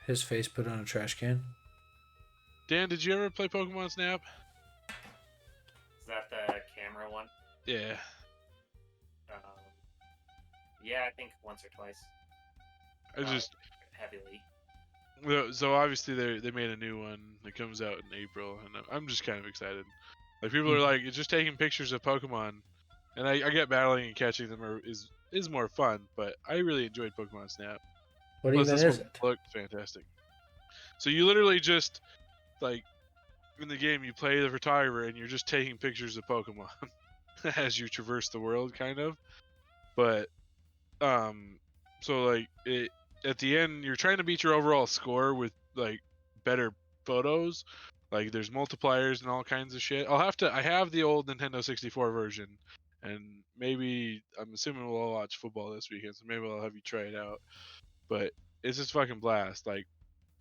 His face put on a trash can. Dan, did you ever play Pokemon Snap? Is that the camera one? Yeah. Yeah, I think once or twice. I just Heavily. so obviously they made a new one that comes out in April, and I'm just kind of excited. Like people are like, it's just taking pictures of Pokemon, and I get battling and catching them is more fun, but I really enjoyed Pokemon Snap. What Plus, even this is one it? looked fantastic. So you literally just like in the game you play the photographer and you're just taking pictures of Pokemon as you traverse the world, kind of. But so like it at the end you're trying to beat your overall score with like better photos. Like there's multipliers and all kinds of shit. I have the old Nintendo 64 version, and maybe I'm assuming we'll all watch football this weekend, so maybe I'll have you try it out. But it's just fucking blast. Like,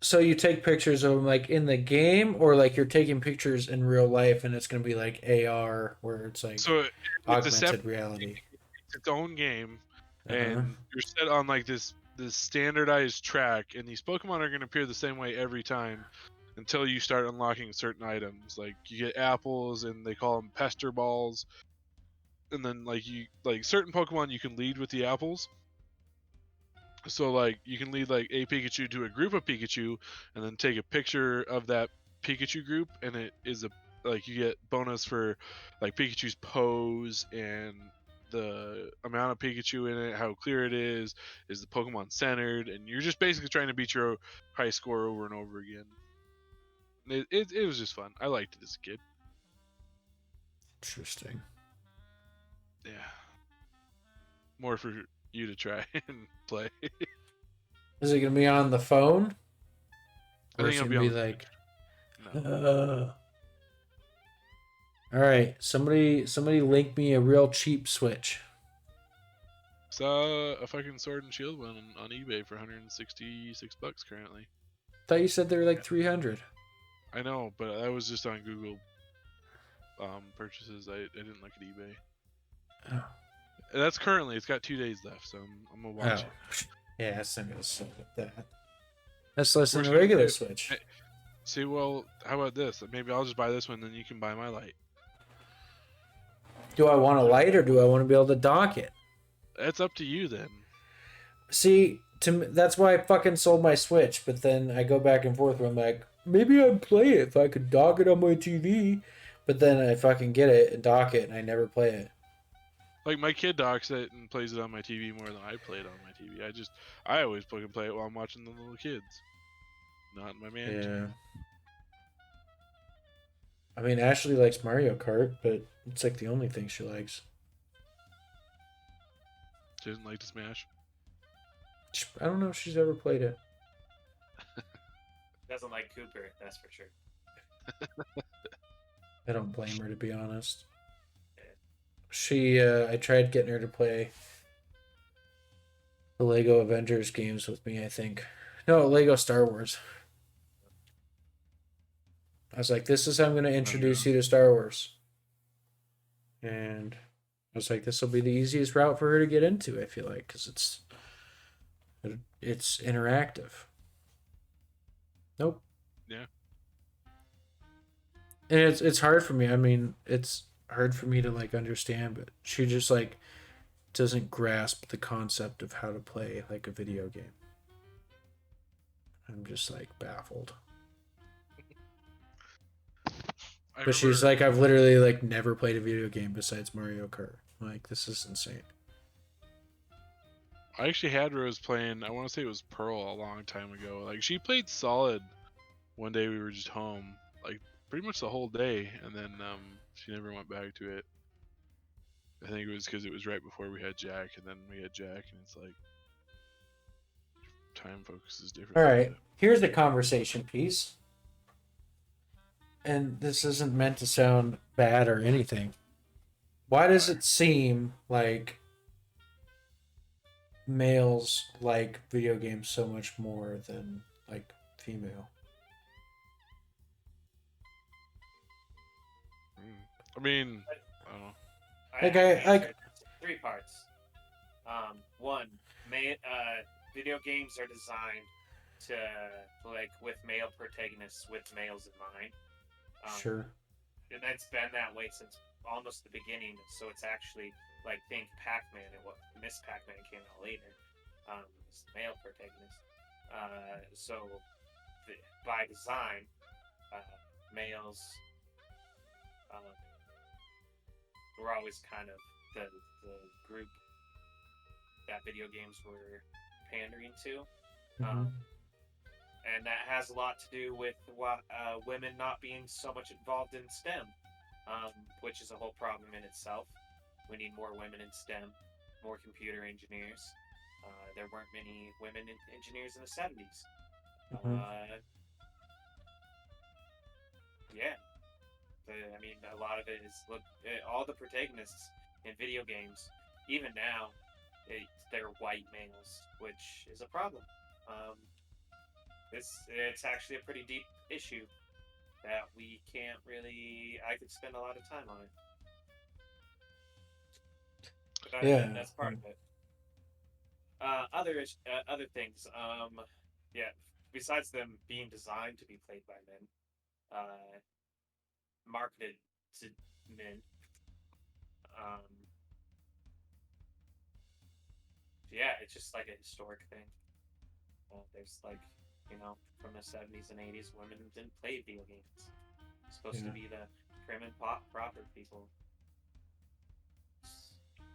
So you take pictures of them like in the game, or like you're taking pictures in real life, and it's gonna be like AR, where it's like so it's a augmented reality. It's its own game, Uh-huh. and you're set on like this standardized track, and these Pokemon are going to appear the same way every time until you start unlocking certain items. Like you get apples, and they call them pester balls, and then like certain Pokemon you can lead with the apples. So like you can lead like a Pikachu to a group of Pikachu, and then take a picture of that Pikachu group, and it is like you get bonus for like Pikachu's pose and the amount of Pikachu in it, how clear it is the Pokemon centered, and you're just basically trying to beat your high score over and over again. It was just fun. I liked it as a kid. Interesting. Yeah. More for you to try and play. Is it gonna be on the phone? I Or think it's it'll gonna be be on. like, No. all right, somebody link me a real cheap Switch. Saw a fucking Sword and Shield one on eBay for $166 currently. Thought you said they were like 300. I know, but that was just on Google purchases. I didn't look at eBay. Oh. That's currently. It's got 2 days left, so I'm gonna watch it. Yeah, that's not gonna suck at that. That's less than Worst a comes to regular worst, Switch. hey, See, well, how about this? Maybe I'll just buy this one, then you can buy my light. Do I want a light or do I want to be able to dock it? That's up to you then. See, that's why I fucking sold my Switch. But then I go back and forth where I'm like, maybe I'd play it if I could dock it on my TV. But then I fucking get it and dock it and I never play it. Like my kid docks it and plays it on my TV more than I play it on my TV. I always fucking play it while I'm watching the little kids. Not my man. Yeah. I mean, Ashley likes Mario Kart, but it's like the only thing she likes. She doesn't like to smash. I don't know if she's ever played it. Doesn't like Cooper, that's for sure. I don't blame her, to be honest. I tried getting her to play the Lego Avengers games with me, I think. No, Lego Star Wars. I was like, this is how I'm going to introduce you to Star Wars. And I was like, this will be the easiest route for her to get into, I feel like, because it's interactive. Nope. Yeah. And it's hard for me. I mean, it's hard for me to like understand, but she just like doesn't grasp the concept of how to play like a video game. I'm just like baffled. But she's like, I've literally like never played a video game besides Mario Kart. Like, this is insane. I actually had Rose playing, I want to say it was Pearl a long time ago. Like, she played solid one day we were just home, like, pretty much the whole day, and then she never went back to it. I think it was because it was right before we had Jack, and then we had Jack, and it's like, time focus is different. All right, here's the conversation piece. And this isn't meant to sound bad or anything. Why does it seem like males like video games so much more than like female? I mean, I don't know. Like, Three parts. One, video games are designed to like with male protagonists with males in mind. Sure. And that's been that way since almost the beginning. So it's actually like think Pac-Man and what Miss Pac-Man came out later. It's the male protagonist. So by design, males were always kind of the group that video games were pandering to. And that has a lot to do with women not being so much involved in STEM, which is a whole problem in itself. We need more women in STEM, more computer engineers. There weren't many women engineers in the 70s. Yeah. I mean, a lot of it is, all the protagonists in video games, even now, they're white males, which is a problem. It's actually a pretty deep issue that we can't really. I could spend a lot of time on it. But that's part of it. Other things. Yeah. Besides them being designed to be played by men, marketed to men. Yeah, it's just like a historic thing. There's like. From the 70s and 80s, women didn't play video games. It's supposed to be the prim and proper people.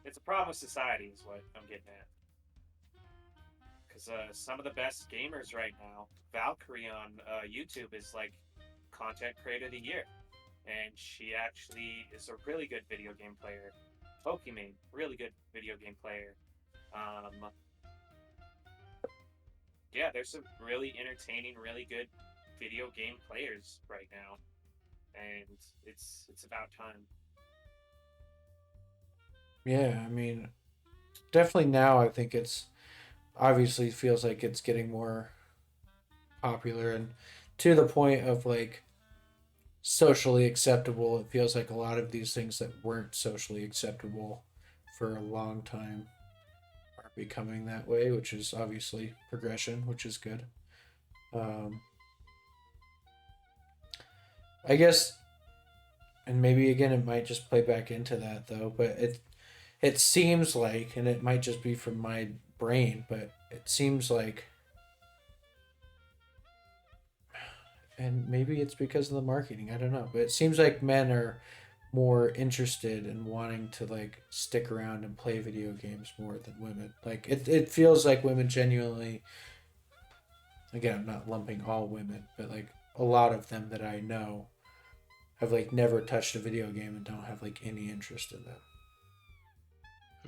It's a problem with society, is what I'm getting at. Because some of the best gamers right now, Valkyrie on YouTube is like content creator of the year, and she actually is a really good video game player. Pokemon, really good video game player. Yeah, there's some really entertaining, really good video game players right now, and it's about time. Yeah, I mean, definitely now I think it's obviously feels like it's getting more popular and to the point of like socially acceptable. It feels like a lot of these things that weren't socially acceptable for a long time are becoming that way, which is obviously progression, which is good. Um, I guess, and maybe again it might just play back into that though, but it seems like, and it might just be from my brain, but it seems like, and maybe it's because of the marketing, I don't know, but it seems like men are more interested in wanting to like stick around and play video games more than women. Like it feels like women genuinely, again, I'm not lumping all women, but like a lot of them that I know have like never touched a video game and don't have like any interest in them.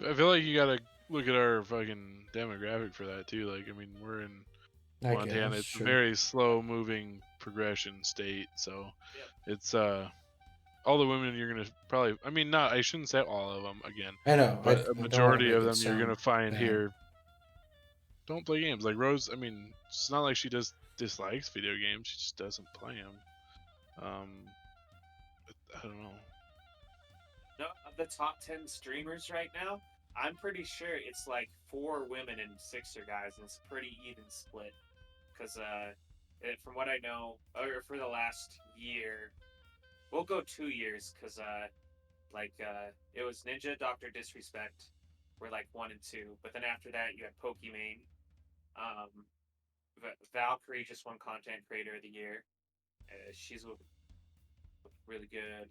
I feel like you gotta look at our fucking demographic for that too. Like, I mean, we're in I Montana. guess, It's a sure. very slow-moving progression state, so Yep. it's all the women you're gonna probably. I mean, not. I shouldn't say all of them again, I know, but I a don't want to majority make of it them you're gonna sound find bad. here don't play games. Like Rose, I mean, it's not like she just dislikes video games. She just doesn't play them. I don't know. No, of the top 10 streamers right now, I'm pretty sure it's like 4 women and 6 are guys, and it's a pretty even split. Because from what I know, or for the last year, we'll go 2 years, because it was Ninja, Doctor Disrespect, were like 1 and 2, but then after that you had Pokimane. Valkyrie just won Content Creator of the Year. She's really good.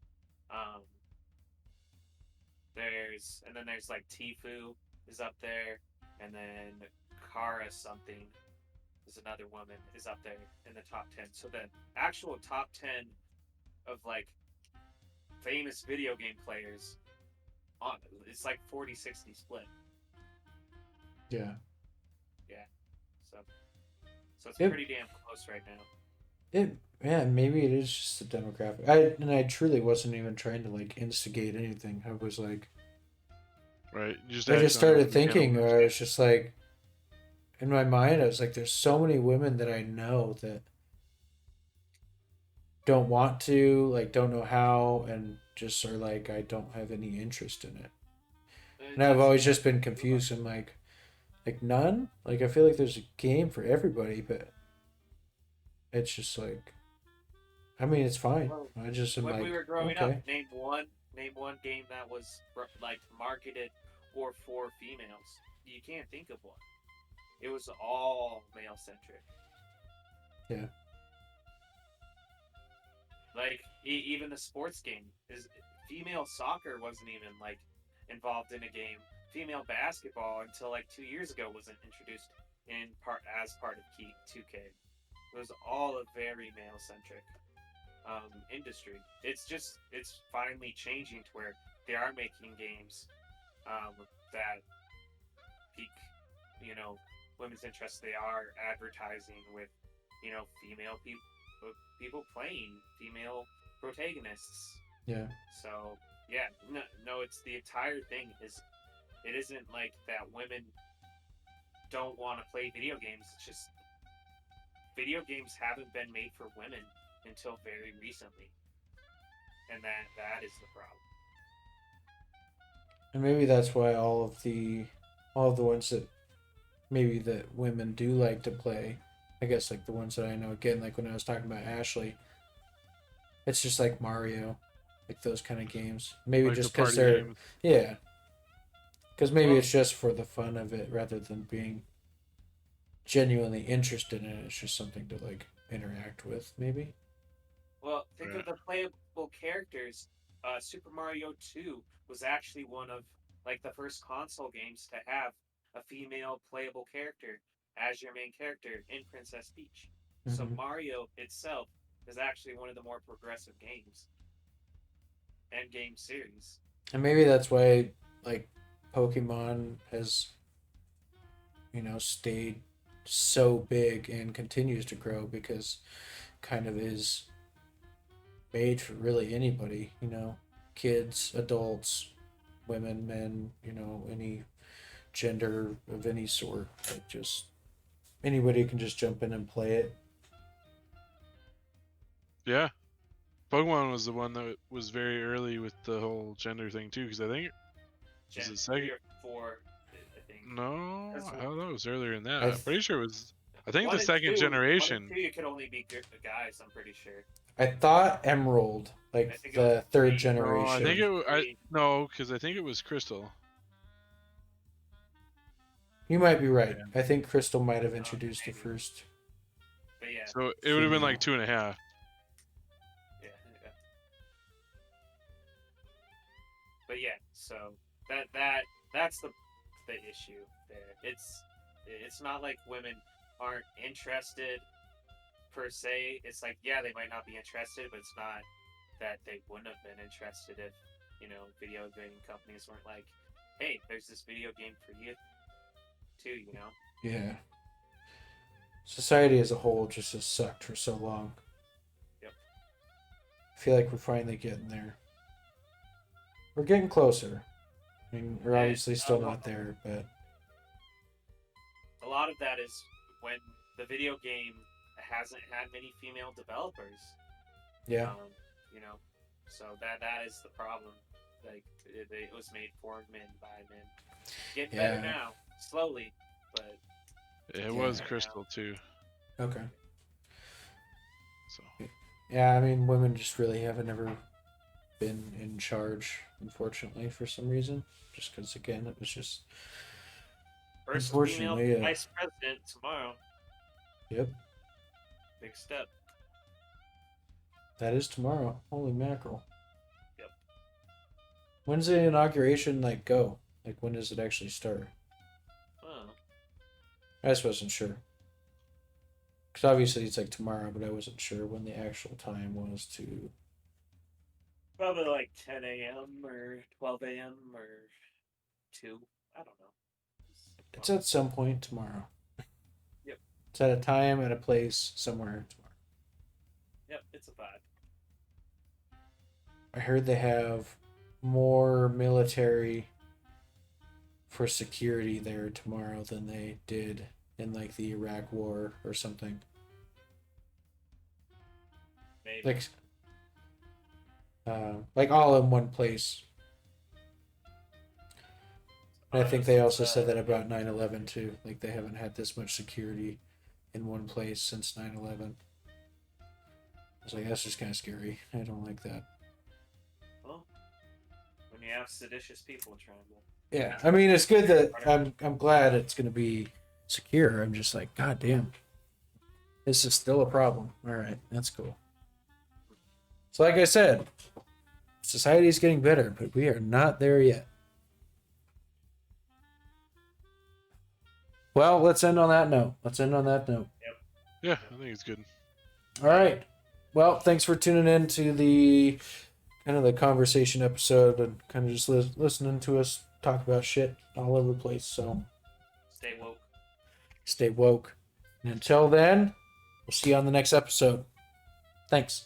There's like Tifu is up there, and then Kara something is another woman is up there in the top 10. So the actual top 10 of like famous video game players on it's like 40-60 split. Yeah. So it's Yep. pretty damn close right now. Yeah, maybe it is just the demographic. I truly wasn't even trying to like instigate anything. I was like, Right? You I just started thinking, became a or I was just like, in my mind, I was like, there's so many women that I know that don't want to, like, don't know how, and just are like, I don't have any interest in it. And I've always just been confused. I'm like none. Like I feel like there's a game for everybody, but it's just like, I mean, it's fine. Well, I just am when like, we were growing okay. up, name one game that was like marketed or for females. You can't think of one. It was all male centric. Yeah. Like even the sports game is female soccer wasn't even like involved in a game. Female basketball until like 2 years ago wasn't introduced in part as part of 2K. It was all a very male centric industry. It's finally changing to where they are making games that pique, women's interest. They are advertising with, female people playing female protagonists. Yeah. So yeah, no, it's the entire thing is. It isn't like that women don't want to play video games. It's just video games haven't been made for women until very recently, and that is the problem. And maybe that's why all of the ones that maybe that women do like to play, I guess like the ones that I know, again, like when I was talking about Ashley, it's just like Mario, like those kind of games. Maybe like just the because party they're games. yeah, because maybe Well- it's just for the fun of it rather than being genuinely interested in it. It's just something to like interact with, maybe. Well, think Yeah. of the playable characters. Super Mario 2 was actually one of like the first console games to have a female playable character as your main character in Princess Peach. So Mhm. Mario itself is actually one of the more progressive games and game series. And maybe that's why like Pokemon has stayed so big and continues to grow because kind of is made for really anybody, you know, kids, adults, women, men, you know, any gender of any sort. Like just anybody can just jump in and play it. Yeah. Pokemon was the one that was very early with the whole gender thing too, because I think Gen it 3 second? or 4, I think. No, That's I don't know. It was earlier than that. I I'm pretty sure it was. I think 1 the and second 2 generation. 1 and 2, you could only be guys. I'm pretty sure. I thought Emerald, I like think it the was third 3. generation. No, I think it. Three. No, because I think it was Crystal. You might be right. I think Crystal might have Oh, introduced the maybe. first. But yeah, So it would have been like Female. 2.5. yeah. But yeah, so that's the issue there. It's not like women aren't interested per se. It's like, yeah, they might not be interested, but it's not that they wouldn't have been interested if, you know, video game companies weren't like, hey, there's this video game for you too, you know. Yeah. Society as a whole just has sucked for so long. Yep. I feel like we're finally getting there. We're getting closer. I mean, we're Yeah, obviously still not there, but A lot of that is when the video game hasn't had many female developers. yeah. You know, so that is the problem. Like it was made for men by men. Getting better Yeah. now, slowly, but It was Yeah. Crystal too. Okay. So Yeah, I mean, women just really haven't ever been in charge, unfortunately, for some reason. Just because, again, it was just. first female Unfortunately, yeah. vice president tomorrow. Yep. Big step. That is tomorrow. Holy mackerel. Yep. When's the inauguration, like, go? Like, when does it actually start? Oh, I just wasn't sure. Because obviously it's, like, tomorrow, but I wasn't sure when the actual time was to. probably like 10 a.m. or 12 a.m. or 2. I don't know. It's at some point tomorrow. Yep. It's at a time, at a place, somewhere tomorrow. Yep, it's a vibe. I heard they have more military for security there tomorrow than they did in like the Iraq War or something. Maybe. Like all in one place. And I think they also said that about 9/11 too. Like they haven't had this much security in one place since 9/11. I was like, that's just kind of scary. I don't like that. Well, when you have seditious people trying to. Yeah, I mean, it's good that I'm glad it's going to be secure. I'm just like, God damn. This is still a problem. All right, that's cool. So like I said, society is getting better, but we are not there yet. Well, let's end on that note. yeah, I think it's good. All right. Well, thanks for tuning in to the kind of the conversation episode and kind of just listening to us talk about shit all over the place. So Stay woke. stay woke. And until then, we'll see you on the next episode. Thanks.